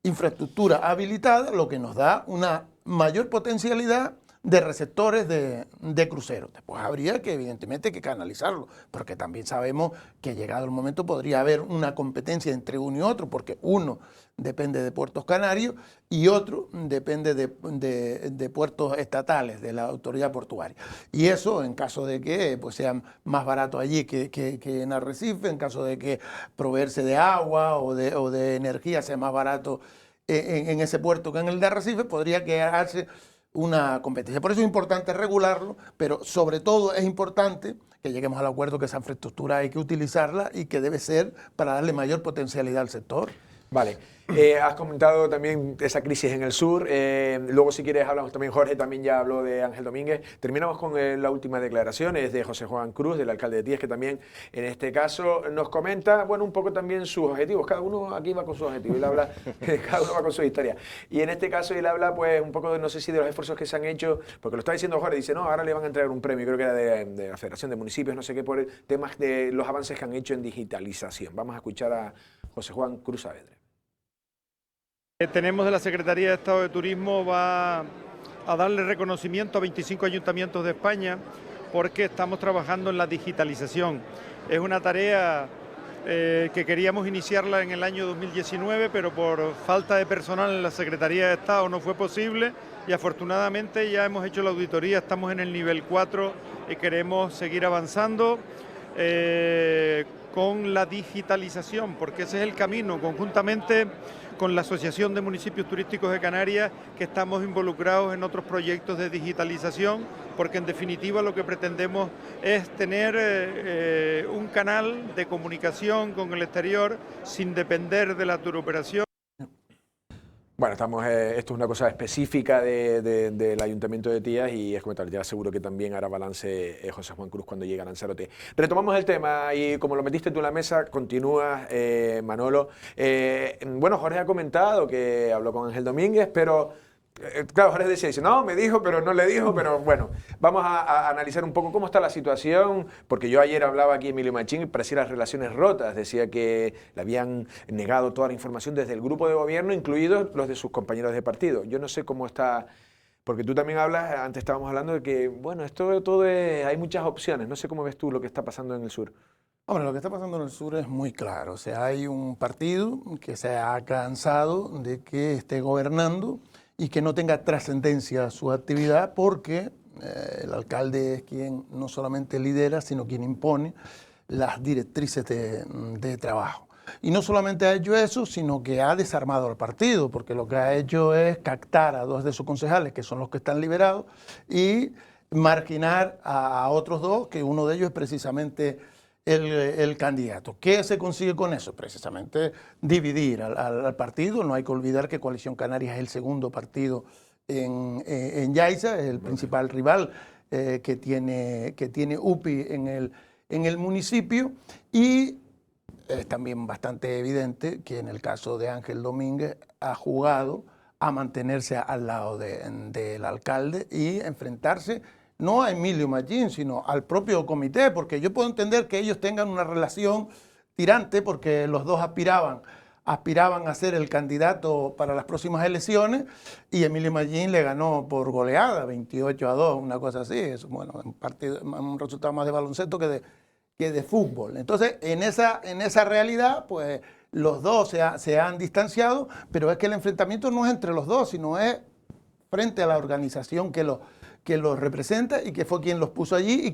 [SPEAKER 2] infraestructura habilitada lo que nos da una mayor potencialidad de receptores de cruceros. Después habría que evidentemente que canalizarlo, porque también sabemos que llegado el momento podría haber una competencia entre uno y otro, porque uno depende de Puertos Canarios y otro depende de puertos estatales, de la autoridad portuaria. Y eso en caso de que pues, sea más barato allí que en Arrecife, en caso de que proveerse de agua o de energía sea más barato en ese puerto que en el de Arrecife, podría quedarse una competencia. Por eso es importante regularlo, pero sobre todo es importante que lleguemos al acuerdo que esa infraestructura hay que utilizarla y que debe ser para darle mayor potencialidad al sector.
[SPEAKER 1] Vale, has comentado también esa crisis en el sur, luego si quieres hablamos también, Jorge también ya habló de Ángel Domínguez. Terminamos con la última declaración, es de José Juan Cruz, del alcalde de Tíes, que también en este caso nos comenta, bueno, un poco también sus objetivos, cada uno aquí va con sus objetivos, él habla, cada uno va con su historia, y en este caso él habla pues un poco de, no sé si de los esfuerzos que se han hecho, porque lo está diciendo Jorge, dice, no, ahora le van a entregar un premio, creo que era de la Federación de Municipios, no sé qué, por temas de los avances que han hecho en digitalización. Vamos a escuchar a José Juan Cruz Saavedra.
[SPEAKER 8] Tenemos de la Secretaría de Estado de Turismo, va a darle reconocimiento a 25 ayuntamientos de España porque estamos trabajando en la digitalización. Es una tarea que queríamos iniciarla en el año 2019, pero por falta de personal en la Secretaría de Estado no fue posible y afortunadamente ya hemos hecho la auditoría, estamos en el nivel 4 y queremos seguir avanzando con la digitalización, porque ese es el camino, conjuntamente con la Asociación de Municipios Turísticos de Canarias, que estamos involucrados en otros proyectos de digitalización, porque en definitiva lo que pretendemos es tener un canal de comunicación con el exterior sin depender de la turoperación.
[SPEAKER 1] Bueno, esto es una cosa específica del Ayuntamiento de Tías y es comentar, ya seguro que también hará balance José Juan Cruz cuando llegue a Lanzarote. Retomamos el tema y como lo metiste tú en la mesa, continúas, Manolo. Bueno, Jorge ha comentado que habló con Ángel Domínguez, pero claro, Jorge decía, dice, no, me dijo, pero no le dijo, pero bueno, vamos a analizar un poco cómo está la situación, porque yo ayer hablaba aquí Emilio Machín y parecía las relaciones rotas, decía que le habían negado toda la información desde el grupo de gobierno, incluidos los de sus compañeros de partido. Yo no sé cómo está, porque tú también hablas, antes estábamos hablando de que, bueno, esto todo hay muchas opciones, no sé cómo ves tú lo que está pasando en el sur.
[SPEAKER 2] Hombre, lo que está pasando en el sur es muy claro, o sea, hay un partido que se ha cansado de que esté gobernando y que no tenga trascendencia su actividad porque el alcalde es quien no solamente lidera, sino quien impone las directrices de trabajo. Y no solamente ha hecho eso, sino que ha desarmado al partido, porque lo que ha hecho es captar a dos de sus concejales, que son los que están liberados, y marginar a otros dos, que uno de ellos es precisamente el candidato. ¿Qué se consigue con eso? Precisamente dividir al partido. No hay que olvidar que Coalición Canaria es el segundo partido en Yaiza, es el principal rival que tiene UPI en el municipio, y es también bastante evidente que en el caso de Ángel Domínguez ha jugado a mantenerse al lado del alcalde y enfrentarse no a Emilio Machín, sino al propio comité, porque yo puedo entender que ellos tengan una relación tirante porque los dos aspiraban a ser el candidato para las próximas elecciones y Emilio Machín le ganó por goleada, 28-2, una cosa así. Es, bueno, un resultado más de baloncesto que de fútbol. Entonces, en esa realidad, pues los dos se han distanciado, pero es que el enfrentamiento no es entre los dos, sino es frente a la organización que los representa y que fue quien los puso allí y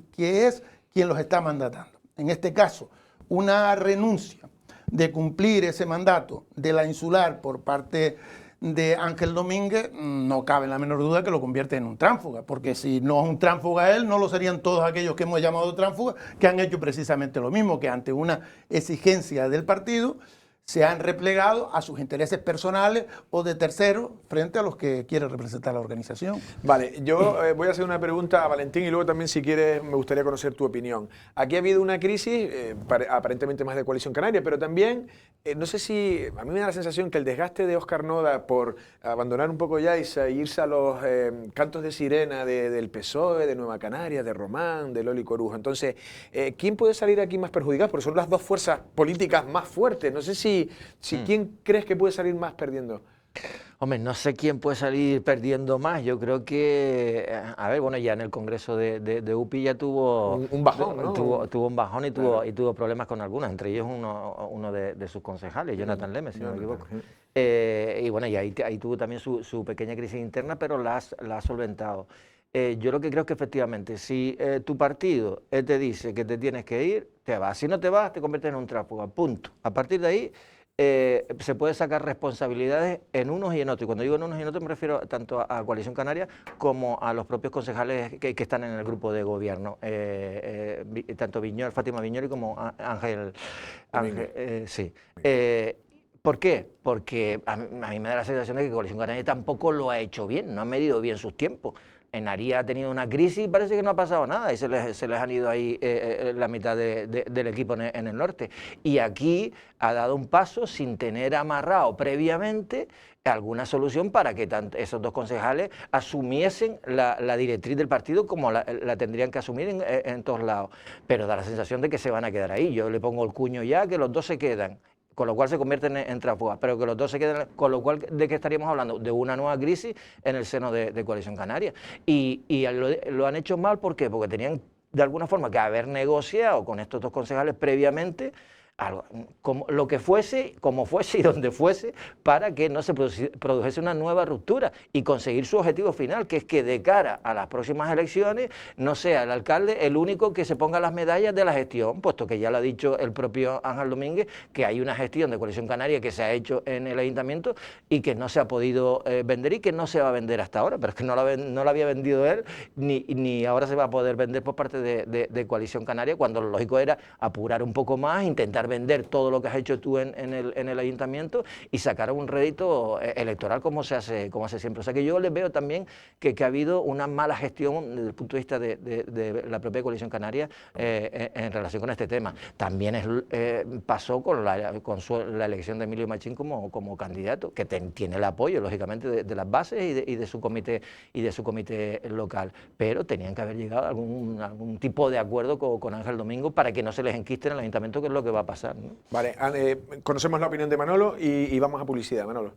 [SPEAKER 2] que es quien los está mandatando. En este caso, una renuncia de cumplir ese mandato de la insular por parte de Ángel Domínguez, no cabe la menor duda que lo convierte en un tránsfuga, porque si no es un tránsfuga él, no lo serían todos aquellos que hemos llamado tránsfugas, que han hecho precisamente lo mismo, que ante una exigencia del partido se han replegado a sus intereses personales o de terceros frente a los que quiere representar la organización.
[SPEAKER 1] Vale, yo voy a hacer una pregunta a Valentín y luego también, si quieres, me gustaría conocer tu opinión. Aquí ha habido una crisis, aparentemente más de Coalición Canaria, pero también, no sé si, a mí me da la sensación que el desgaste de Óscar Noda por abandonar un poco Yaiza e irse a los cantos de sirena del PSOE, de Nueva Canarias, de Román, de Loli Corujo. Entonces, ¿quién puede salir aquí más perjudicado? Porque son las dos fuerzas políticas más fuertes. No sé si ¿quién crees que puede salir más perdiendo?
[SPEAKER 3] Hombre, no sé quién puede salir perdiendo más. Yo creo que, a ver, bueno, ya en el Congreso de UPI ya tuvo
[SPEAKER 1] un bajón, ¿no?
[SPEAKER 3] Tuvo un bajón y tuvo problemas con algunas, entre ellos uno de sus concejales, Jonathan Lemes, si no me equivoco. Y bueno, y ahí tuvo también su pequeña crisis interna, pero la ha solventado. Yo lo que creo es que efectivamente, si tu partido te dice que te tienes que ir, te vas. Si no te vas, te conviertes en un tránsfuga, punto. A partir de ahí se puede sacar responsabilidades en unos y en otros. Y cuando digo en unos y en otros me refiero tanto a Coalición Canaria como a los propios concejales que están en el grupo de gobierno. Tanto Fátima Viñori como Ángel. Sí. ¿Por qué? Porque a mí me da la sensación de que Coalición Canaria tampoco lo ha hecho bien, no ha medido bien sus tiempos. Henaría ha tenido una crisis y parece que no ha pasado nada y se les han ido ahí la mitad del equipo en el norte. Y aquí ha dado un paso sin tener amarrado previamente alguna solución para que esos dos concejales asumiesen la directriz del partido como la tendrían que asumir en todos lados. Pero da la sensación de que se van a quedar ahí. Yo le pongo el cuño ya que los dos se quedan, con lo cual se convierten en tránsfugas, pero que los dos se queden, con lo cual, ¿de qué estaríamos hablando? De una nueva crisis en el seno de Coalición Canaria. Y lo han hecho mal, ¿por qué? Porque tenían de alguna forma que haber negociado con estos dos concejales previamente lo que fuese, como fuese y donde fuese, para que no se produjese una nueva ruptura y conseguir su objetivo final, que es que de cara a las próximas elecciones no sea el alcalde el único que se ponga las medallas de la gestión, puesto que ya lo ha dicho el propio Ángel Domínguez, que hay una gestión de Coalición Canaria que se ha hecho en el ayuntamiento y que no se ha podido vender y que no se va a vender hasta ahora, pero es que no la había vendido él, ni ahora se va a poder vender por parte de Coalición Canaria, cuando lo lógico era apurar un poco más, intentar vender todo lo que has hecho tú en el ayuntamiento y sacar un rédito electoral como se hace siempre. O sea que yo les veo también que ha habido una mala gestión desde el punto de vista de la propia Coalición Canaria en relación con este tema. También pasó con la elección de Emilio Machín como candidato, que tiene el apoyo, lógicamente, de las bases y de su comité local, pero tenían que haber llegado a algún tipo de acuerdo con Ángel Domingo para que no se les enquiste en el ayuntamiento, que es lo que va a pasar, ¿no?
[SPEAKER 1] Vale, conocemos la opinión de Manolo y vamos a publicidad, Manolo.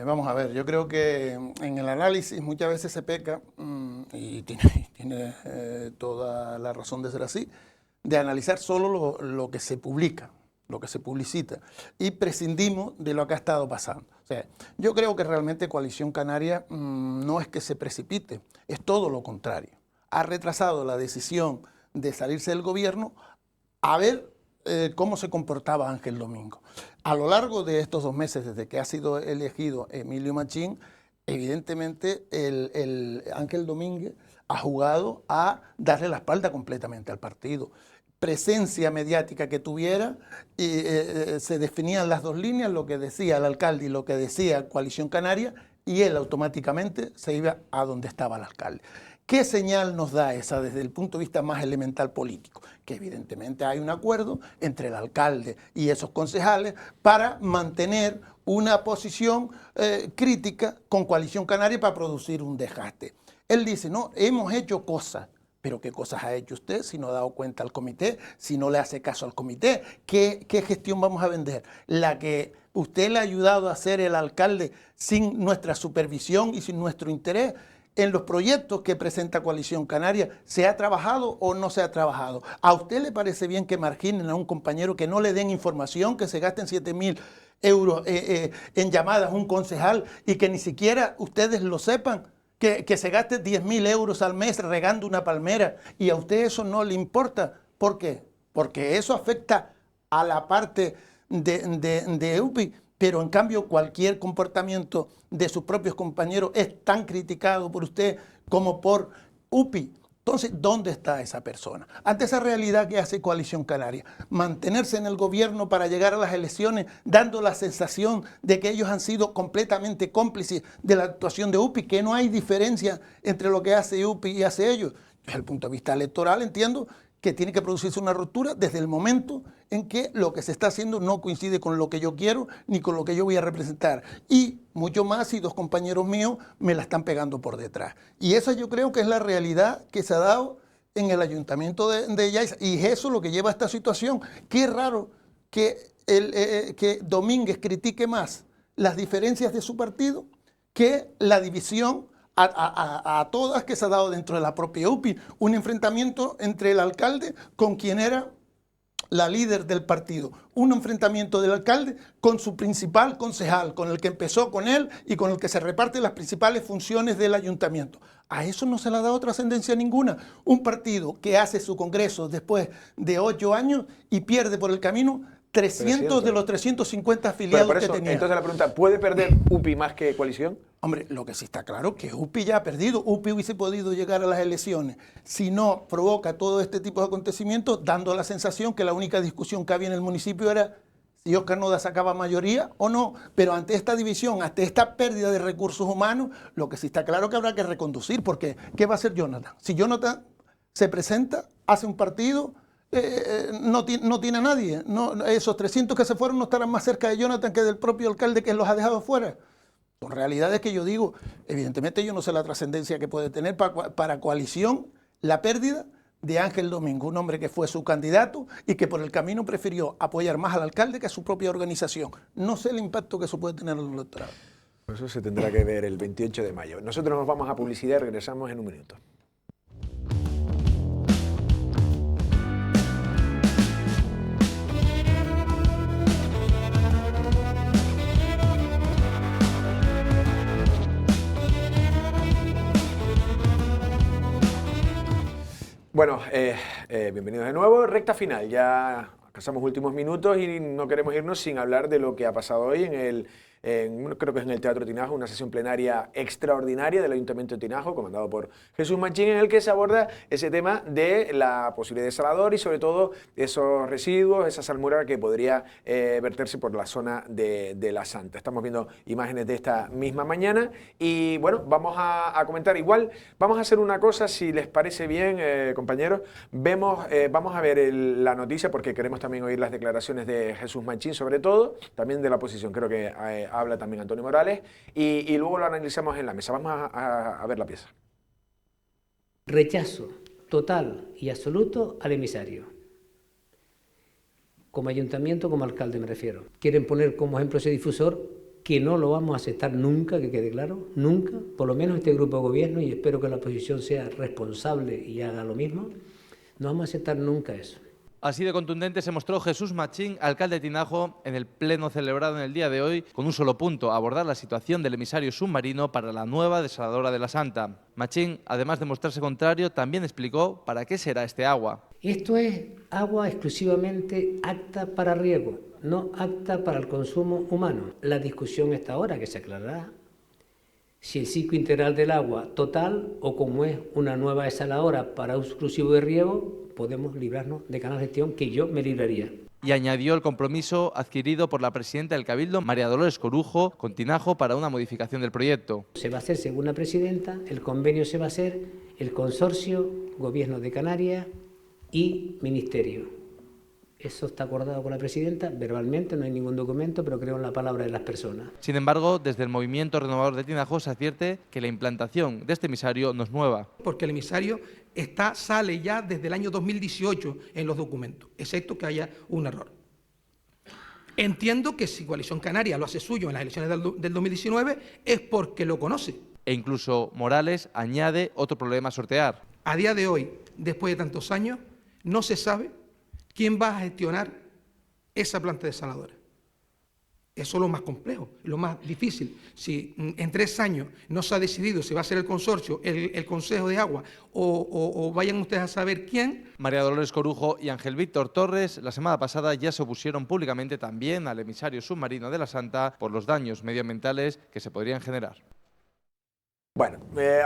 [SPEAKER 2] Vamos a ver, yo creo que en el análisis muchas veces se peca, y tiene toda la razón de ser así, de analizar solo lo que se publica, lo que se publicita, y prescindimos de lo que ha estado pasando. O sea, yo creo que realmente Coalición Canaria no es que se precipite, es todo lo contrario. Ha retrasado la decisión de salirse del gobierno a ver cómo se comportaba Ángel Domingo. A lo largo de estos 2 meses, desde que ha sido elegido Emilio Machín, evidentemente el Ángel Domínguez ha jugado a darle la espalda completamente al partido. Presencia mediática que tuviera, se definían las dos líneas, lo que decía el alcalde y lo que decía Coalición Canaria, y él automáticamente se iba a donde estaba el alcalde. ¿Qué señal nos da esa desde el punto de vista más elemental político? Que evidentemente hay un acuerdo entre el alcalde y esos concejales para mantener una posición crítica con Coalición Canaria para producir un desgaste.
[SPEAKER 9] Él dice, no, hemos hecho cosas. Pero ¿qué cosas ha hecho usted si no ha dado cuenta al comité? Si no le hace caso al comité, ¿qué gestión vamos a vender? La que usted le ha ayudado a hacer el alcalde sin nuestra supervisión y sin nuestro interés. En los proyectos que presenta Coalición Canaria, ¿se ha trabajado o no se ha trabajado? ¿A usted le parece bien que marginen a un compañero, que no le den información, que se gasten 7.000 euros en llamadas a un concejal y que ni siquiera ustedes lo sepan? Que se gaste 10.000 euros al mes regando una palmera y a usted eso no le importa. ¿Por qué? Porque eso afecta a la parte de UPI, pero en cambio cualquier comportamiento de sus propios compañeros es tan criticado por usted como por UPI. Entonces, ¿dónde está esa persona? Ante esa realidad que hace Coalición Canaria, mantenerse en el gobierno para llegar a las elecciones dando la sensación de que ellos han sido completamente cómplices de la actuación de UPI, que no hay diferencia entre lo que hace UPI y hace ellos. Desde el punto de vista electoral entiendo que tiene que producirse una ruptura desde el momento en que lo que se está haciendo no coincide con lo que yo quiero ni con lo que yo voy a representar. Y mucho más si dos compañeros míos me la están pegando por detrás. Y esa yo creo que es la realidad que se ha dado en el ayuntamiento de Yaiza. Y eso es lo que lleva a esta situación. Qué raro que Domínguez critique más las diferencias de su partido que la división a todas que se ha dado dentro de la propia UPI, un enfrentamiento entre el alcalde con quien era la líder del partido, un enfrentamiento del alcalde con su principal concejal, con el que empezó con él y con el que se reparten las principales funciones del ayuntamiento. A eso no se le ha dado trascendencia ninguna. Un partido que hace su congreso después de 8 años y pierde por el camino 300 de los 350 afiliados que tenía.
[SPEAKER 1] Entonces la pregunta, ¿puede perder UPI más que Coalición?
[SPEAKER 9] Hombre, lo que sí está claro es que UPI ya ha perdido. UPI hubiese podido llegar a las elecciones si no provoca todo este tipo de acontecimientos, dando la sensación que la única discusión que había en el municipio era si Óscar Noda sacaba mayoría o no. Pero ante esta división, ante esta pérdida de recursos humanos, lo que sí está claro es que habrá que reconducir, porque ¿qué va a hacer Jonathan? Si Jonathan se presenta, hace un partido, no tiene a nadie. No, esos 300 que se fueron no estarán más cerca de Jonathan que del propio alcalde que los ha dejado fuera. Son realidades que yo digo, evidentemente yo no sé la trascendencia que puede tener para Coalición la pérdida de Ángel Domingo, un hombre que fue su candidato y que por el camino prefirió apoyar más al alcalde que a su propia organización. No sé el impacto que eso puede tener en el electorado.
[SPEAKER 1] Eso se tendrá que ver el 28 de mayo. Nosotros nos vamos a publicidad y regresamos en un minuto. Bueno, bienvenidos de nuevo. Recta final, ya pasamos últimos minutos y no queremos irnos sin hablar de lo que ha pasado hoy creo que es en el Teatro Tinajo, una sesión plenaria extraordinaria del Ayuntamiento de Tinajo, comandado por Jesús Machín, en el que se aborda ese tema de la posibilidad de desalador y sobre todo esos residuos, esa salmuera que podría verterse por la zona de la Santa. Estamos viendo imágenes de esta misma mañana y bueno, vamos a comentar. Igual vamos a hacer una cosa, si les parece bien, compañeros, vamos a ver la noticia porque queremos también oír las declaraciones de Jesús Machín, sobre todo, también de la oposición, creo que habla también Antonio Morales, y luego lo analizamos en la mesa. Vamos a ver la pieza.
[SPEAKER 10] Rechazo total y absoluto al emisario. Como ayuntamiento, como alcalde me refiero. Quieren poner como ejemplo ese difusor, que no lo vamos a aceptar nunca, que quede claro, nunca, por lo menos este grupo de gobierno, y espero que la oposición sea responsable y haga lo mismo, no vamos a aceptar nunca eso.
[SPEAKER 11] Así de contundente se mostró Jesús Machín, alcalde de Tinajo, en el pleno celebrado en el día de hoy, con un solo punto: abordar la situación del emisario submarino para la nueva desaladora de la Santa. Machín, además de mostrarse contrario, también explicó para qué será este agua.
[SPEAKER 10] Esto es agua exclusivamente apta para riego, no apta para el consumo humano. La discusión está ahora, que se aclarará si el ciclo integral del agua total o como es una nueva desaladora para uso exclusivo de riego, podemos librarnos de canal de gestión, que yo me libraría.
[SPEAKER 11] Y añadió el compromiso adquirido por la presidenta del Cabildo, María Dolores Corujo, con Tinajo para una modificación del proyecto.
[SPEAKER 10] Se va a hacer, según la presidenta, el convenio se va a hacer el consorcio, Gobierno de Canarias y Ministerio. Eso está acordado con la presidenta, verbalmente, no hay ningún documento, pero creo en la palabra de las personas.
[SPEAKER 11] Sin embargo, desde el Movimiento Renovador de Tinajo se advierte que la implantación de este emisario no es nueva.
[SPEAKER 12] Porque el emisario sale ya desde el año 2018 en los documentos, excepto que haya un error. Entiendo que si Coalición Canaria lo hace suyo en las elecciones del 2019 es porque lo conoce.
[SPEAKER 11] E incluso Morales añade otro problema a sortear.
[SPEAKER 12] A día de hoy, después de tantos años, no se sabe quién va a gestionar esa planta desaladora. Eso es lo más complejo, lo más difícil. Si en 3 años no se ha decidido si va a ser el consorcio, el Consejo de Agua o vayan ustedes a saber quién.
[SPEAKER 11] María Dolores Corujo y Ángel Víctor Torres la semana pasada ya se opusieron públicamente también al emisario submarino de la Santa por los daños medioambientales que se podrían generar.
[SPEAKER 1] Bueno,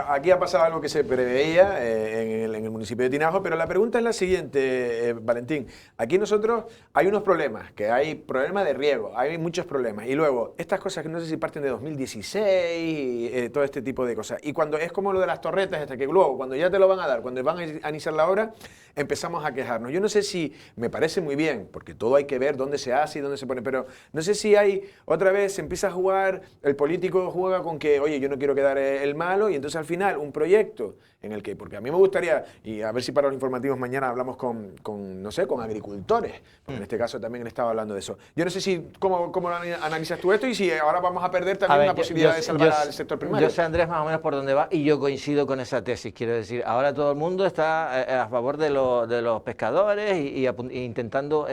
[SPEAKER 1] aquí ha pasado algo que se preveía en el municipio de Tinajo, pero la pregunta es la siguiente, Valentín. Aquí nosotros hay unos problemas, que hay problemas de riego, hay muchos problemas. Y luego, estas cosas que no sé si parten de 2016, todo este tipo de cosas. Y cuando es como lo de las torretas, hasta que luego, cuando ya te lo van a dar, cuando van a iniciar la obra, empezamos a quejarnos. Yo no sé si, me parece muy bien, porque todo hay que ver dónde se hace y dónde se pone, pero no sé si hay, otra vez, se empieza a jugar, el político juega con que, oye, yo no quiero quedar el malo, y entonces al final un proyecto en el que, porque a mí me gustaría, y a ver si para los informativos mañana hablamos con no sé, con agricultores, porque en este caso también estaba hablando de eso. Yo no sé si, ¿cómo analizas tú esto? Y si ahora vamos a perder también la posibilidad de salvar al sector primario.
[SPEAKER 3] Yo sé, Andrés, más o menos por dónde va, y yo coincido con esa tesis, quiero decir, ahora todo el mundo está a favor de los pescadores y intentando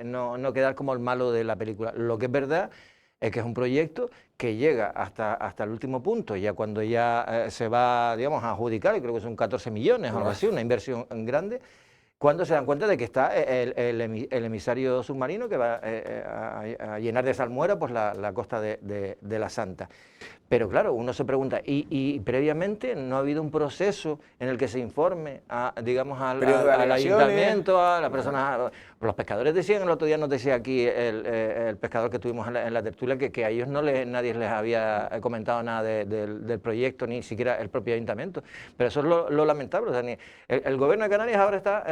[SPEAKER 3] no quedar como el malo de la película. Lo que es verdad es que es un proyecto que llega hasta el último punto, ya cuando ya se va, digamos, a adjudicar, y creo que son 14 millones o algo así, una inversión grande, cuando se dan cuenta de que está el emisario submarino que va a llenar de salmuera pues, la costa de la Santa. Pero claro, uno se pregunta, ¿y previamente no ha habido un proceso en el que se informe, digamos, al ayuntamiento, a las personas? Los pescadores decían, el otro día nos decía aquí el pescador que tuvimos en la tertulia, que a ellos nadie les había comentado nada del proyecto, ni siquiera el propio ayuntamiento. Pero eso es lo lamentable. O sea, el gobierno de Canarias ahora está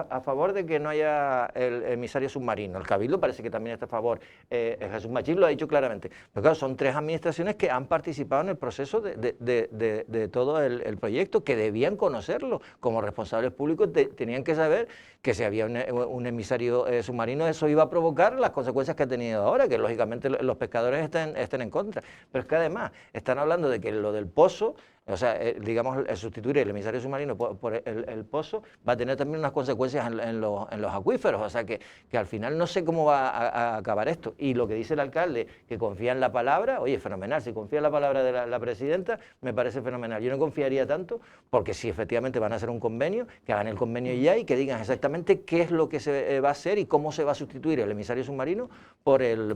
[SPEAKER 3] a favor de que no haya el emisario submarino. El Cabildo parece que también está a favor. Jesús Machín lo ha dicho claramente. Pero claro, son 3 administraciones que han participado en el proceso de todo el proyecto, que debían conocerlo. Como responsables públicos tenían que saber que si había un emisario submarino, eso iba a provocar las consecuencias que ha tenido ahora, que lógicamente los pescadores estén en contra. Pero es que además están hablando de que lo del pozo, o sea, digamos, el sustituir el emisario submarino por el pozo va a tener también unas consecuencias en los acuíferos, o sea, que al final no sé cómo va a acabar esto. Y lo que dice el alcalde, que confía en la palabra, oye, fenomenal, si confía en la palabra de la presidenta, me parece fenomenal. Yo no confiaría tanto, porque si efectivamente van a hacer un convenio, que hagan el convenio ya y que digan exactamente qué es lo que se va a hacer y cómo se va a sustituir el emisario submarino por el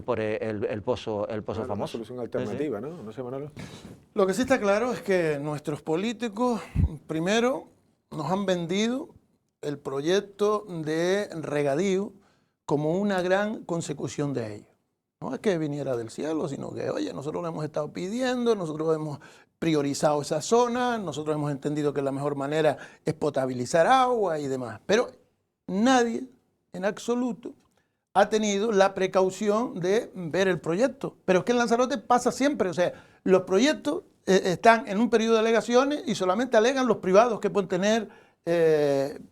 [SPEAKER 3] pozo famoso.
[SPEAKER 1] Una solución alternativa, ¿no? No sé, Manolo.
[SPEAKER 9] Lo que sí está claro es que nuestros políticos, primero, nos han vendido el proyecto de regadío como una gran consecución de ello. No es que viniera del cielo, sino que, oye, nosotros lo hemos estado pidiendo, nosotros hemos priorizado esa zona, nosotros hemos entendido que la mejor manera es potabilizar agua y demás. Pero nadie, en absoluto, ha tenido la precaución de ver el proyecto. Pero es que en Lanzarote pasa siempre, o sea, los proyectos están en un periodo de alegaciones y solamente alegan los privados que pueden tener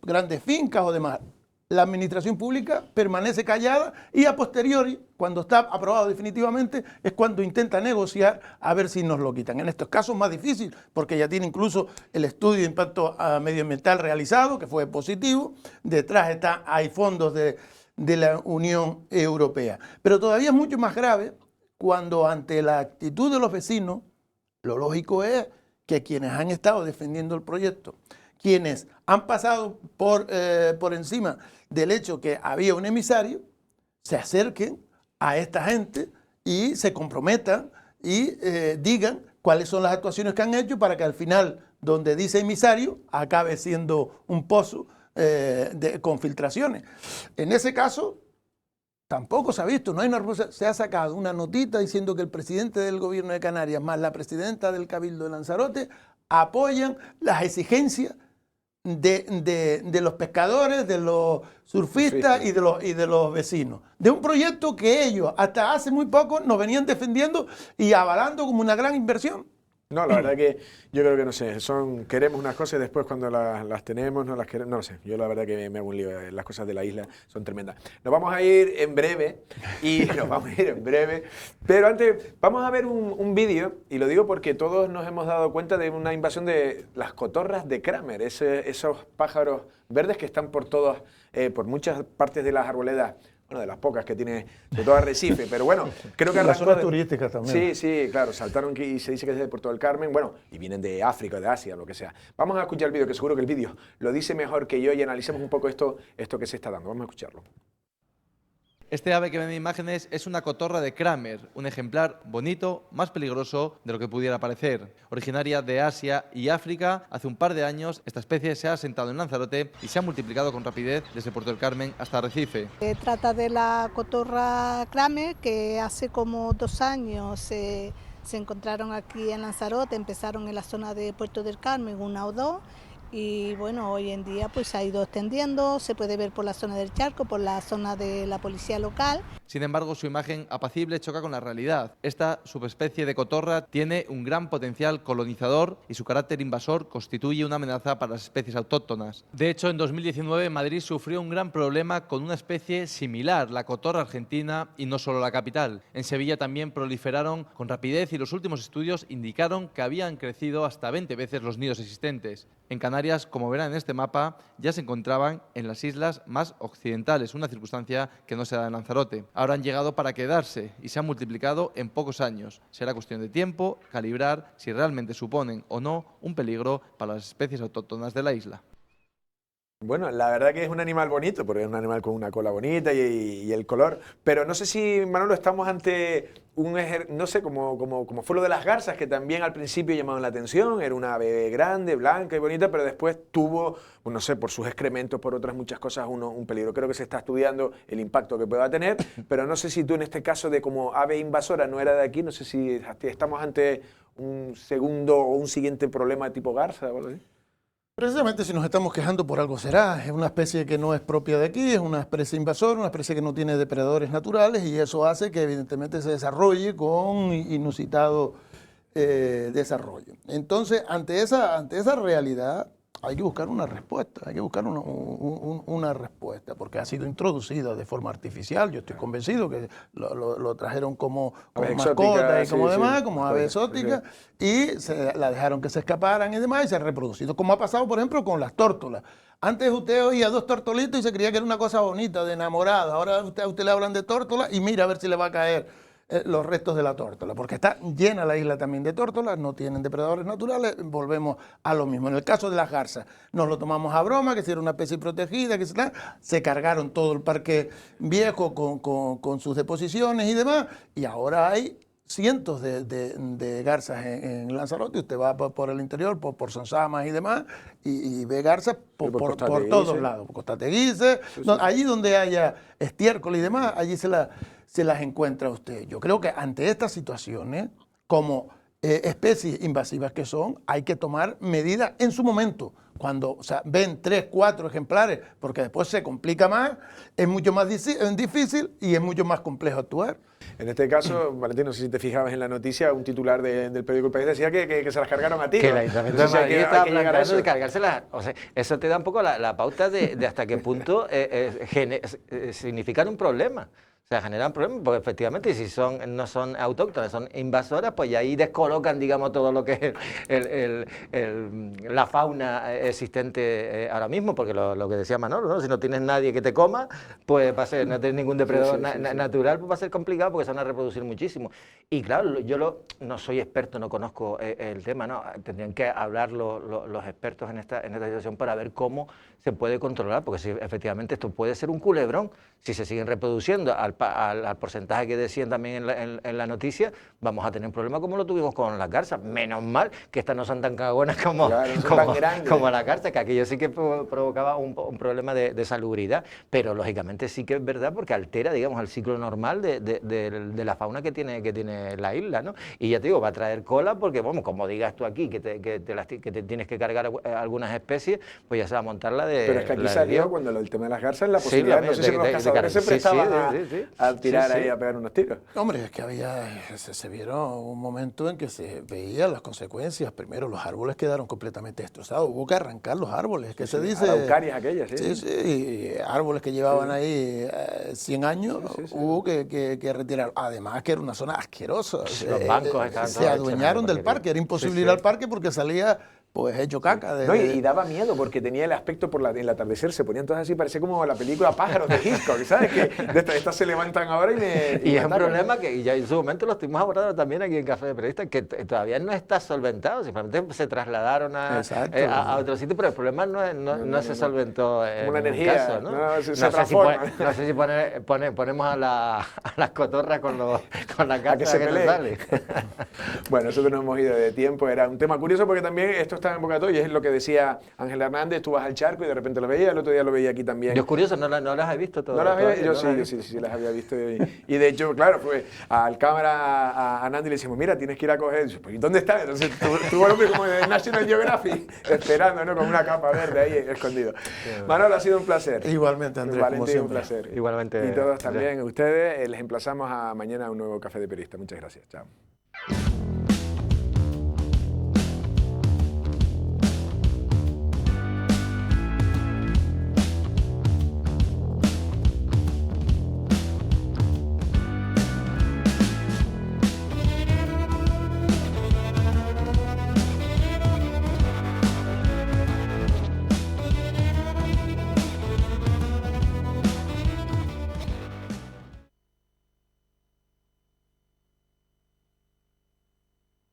[SPEAKER 9] grandes fincas o demás. La administración pública permanece callada y a posteriori, cuando está aprobado definitivamente, es cuando intenta negociar a ver si nos lo quitan. En estos casos más difícil, porque ya tiene incluso el estudio de impacto medioambiental realizado, que fue positivo. Detrás hay fondos de la Unión Europea. Pero todavía es mucho más grave cuando ante la actitud de los vecinos, lo lógico es que quienes han estado defendiendo el proyecto, quienes han pasado por encima del hecho que había un emisario, se acerquen a esta gente y se comprometan y digan cuáles son las actuaciones que han hecho para que al final, donde dice emisario, acabe siendo un pozo con filtraciones. En ese caso, tampoco se ha visto, se ha sacado una notita diciendo que el presidente del gobierno de Canarias más la presidenta del Cabildo de Lanzarote apoyan las exigencias de los pescadores, de los surfistas y de los vecinos. De un proyecto que ellos hasta hace muy poco nos venían defendiendo y avalando como una gran inversión.
[SPEAKER 1] No, la verdad que yo creo que no sé, queremos unas cosas y después cuando las tenemos no las queremos, no sé, yo la verdad que me hago un lío, las cosas de la isla son tremendas. Nos vamos a ir en breve, pero antes vamos a ver un vídeo, y lo digo porque todos nos hemos dado cuenta de una invasión de las cotorras de Kramer, esos pájaros verdes que están por muchas partes de las arboledas. Bueno, de las pocas que tiene, sobre todo Arrecife, pero bueno, creo que
[SPEAKER 2] las zonas turísticas también.
[SPEAKER 1] Sí, claro, saltaron y se dice que es de Puerto del Carmen, bueno, y vienen de África, de Asia, lo que sea. Vamos a escuchar el vídeo, que seguro que el vídeo lo dice mejor que yo, y analicemos un poco esto que se está dando. Vamos a escucharlo.
[SPEAKER 11] Este ave que ven en imágenes es una cotorra de Kramer, un ejemplar bonito, más peligroso de lo que pudiera parecer. Originaria de Asia y África, hace un par de años esta especie se ha asentado en Lanzarote y se ha multiplicado con rapidez desde Puerto del Carmen hasta Arrecife.
[SPEAKER 13] Se trata de la cotorra Kramer, que hace como 2 años se encontraron aquí en Lanzarote, empezaron en la zona de Puerto del Carmen, 1 o 2. Y bueno, hoy en día pues se ha ido extendiendo, se puede ver por la zona del charco, por la zona de la policía local.
[SPEAKER 11] Sin embargo, su imagen apacible choca con la realidad. Esta subespecie de cotorra tiene un gran potencial colonizador y su carácter invasor constituye una amenaza para las especies autóctonas. De hecho, en 2019 Madrid sufrió un gran problema con una especie similar, la cotorra argentina, y no solo la capital. En Sevilla también proliferaron con rapidez y los últimos estudios indicaron que habían crecido hasta 20 veces los nidos existentes. En Canarias, como verán en este mapa, ya se encontraban en las islas más occidentales, una circunstancia que no se da en Lanzarote. Ahora han llegado para quedarse y se han multiplicado en pocos años. Será cuestión de tiempo calibrar si realmente suponen o no un peligro para las especies autóctonas de la isla.
[SPEAKER 1] Bueno, la verdad que es un animal bonito, porque es un animal con una cola bonita y el color, pero no sé si, Manolo, estamos ante no sé, como fue lo de las garzas, que también al principio llamaban la atención, era una ave grande, blanca y bonita, pero después tuvo, no sé, por sus excrementos, por otras muchas cosas, un peligro. Creo que se está estudiando el impacto que pueda tener, pero no sé si tú en este caso de como ave invasora no era de aquí, no sé si estamos ante un segundo o un siguiente problema de tipo garza o algo así.
[SPEAKER 9] Precisamente si nos estamos quejando por algo será, es una especie que no es propia de aquí, es una especie invasora, una especie que no tiene depredadores naturales y eso hace que evidentemente se desarrolle con inusitado desarrollo. Entonces, ante esa realidad hay que buscar una respuesta, una respuesta, porque ha sido introducida de forma artificial. Yo estoy convencido que lo trajeron como mascota y como demás, como ave exótica, y la dejaron que se escaparan y demás, y se ha reproducido, como ha pasado, por ejemplo, con las tórtolas. Antes usted oía 2 tortolitos y se creía que era una cosa bonita, de enamorado. Ahora a usted le hablan de tórtola y mira a ver si le va a caer los restos de la tórtola, porque está llena la isla también de tórtolas, no tienen depredadores naturales, volvemos a lo mismo. En el caso de las garzas, nos lo tomamos a broma, que si era una especie protegida, que se cargaron todo el parque viejo con sus deposiciones y demás, y ahora hay cientos de garzas en Lanzarote. Usted va por el interior, por Sonsamas y demás, y ve garzas por todos lados, por Costa Teguise, allí donde haya estiércol y demás, allí se las encuentra usted. Yo creo que ante estas situaciones, como especies invasivas que son, hay que tomar medidas en su momento. Cuando ven 3, 4 ejemplares, porque después se complica más, es mucho más difícil y es mucho más complejo actuar.
[SPEAKER 1] En este caso, Valentín, no sé si te fijabas en la noticia, un titular del periódico El País decía que se las cargaron a ti.
[SPEAKER 3] Que el Ayuntamiento de Madrid está planteando de cargárselas. O sea, eso te da un poco la pauta de hasta qué punto significan un problema. O sea, generan problemas, porque efectivamente si no son autóctonas, son invasoras, pues ya ahí descolocan, digamos, todo lo que es la fauna existente ahora mismo, porque lo que decía Manolo, ¿no? Si no tienes nadie que te coma, pues va a ser, no tienes ningún depredador natural, pues va a ser complicado porque se van a reproducir muchísimo. Y claro, yo no soy experto, no conozco el tema, ¿no? Tendrían que hablar los expertos en esta situación para ver cómo se puede controlar, porque si efectivamente esto puede ser un culebrón, si se siguen reproduciendo al al porcentaje que decían también en la noticia, vamos a tener un problema como lo tuvimos con las garzas. Menos mal que estas no son tan cagonas como la garza, que aquello sí que provocaba un problema de salubridad, pero lógicamente sí que es verdad porque altera, digamos, el ciclo normal de la fauna que tiene la isla, ¿no? Y ya te digo, va a traer cola porque, bueno, como digas tú aquí, que te tienes que cargar algunas especies, pues ya se va a montar la de...
[SPEAKER 1] Pero es que aquí salió, cuando el tema de las garzas, la posibilidad, no sé si los cazadores se prestaban a tirar ahí, a pegar unos tiros.
[SPEAKER 9] Hombre, es que se vieron un momento en que se veían las consecuencias. Primero, los árboles quedaron completamente destrozados, hubo que arrancar los árboles, que se dice...
[SPEAKER 1] Araucarias aquellas,
[SPEAKER 9] Sí, árboles que llevaban ahí 100 años, hubo que retirar. Además que era una zona asquerosa.
[SPEAKER 3] Los bancos estaban
[SPEAKER 9] se adueñaron del parque, era imposible ir al parque porque salía... pues hecho caca.
[SPEAKER 1] No, y daba miedo porque tenía el aspecto en el atardecer, se ponían todas así, parecía como la película Pájaros de Hitchcock, ¿sabes? Que estas se levantan ahora y
[SPEAKER 3] es un problema que ya en su momento lo estuvimos abordando también aquí en Café de Periodistas, que todavía no está solventado, simplemente se trasladaron a otro sitio, pero el problema no se solventó en
[SPEAKER 1] una energía,
[SPEAKER 3] caso, ¿no?
[SPEAKER 1] Se transforma.
[SPEAKER 3] No sé si ponemos a las cotorras con la carta que se sale.
[SPEAKER 1] Bueno, nosotros nos hemos ido de tiempo, era un tema curioso porque también esto está en Boca Toyo, y es lo que decía Ángel Hernández, tú vas al charco y de repente lo veías, el otro día lo veía aquí también.
[SPEAKER 3] Yo es curioso, no las he visto todas.
[SPEAKER 1] ¿No las había visto? Yo sí las había visto. Y de hecho, claro, fue al cámara, a Nandi le decimos, mira, tienes que ir a coger. Y yo, pues, ¿y dónde está? Entonces tuvo el hombre como de National Geographic, esperando, ¿no? Con una capa verde ahí escondido. Manolo, ha sido un placer.
[SPEAKER 9] Igualmente, Andrés,
[SPEAKER 1] Valentín, un placer.
[SPEAKER 3] Igualmente.
[SPEAKER 1] Y todos también, ustedes, les emplazamos a mañana a un nuevo Café de Periodista. Muchas gracias. Chao.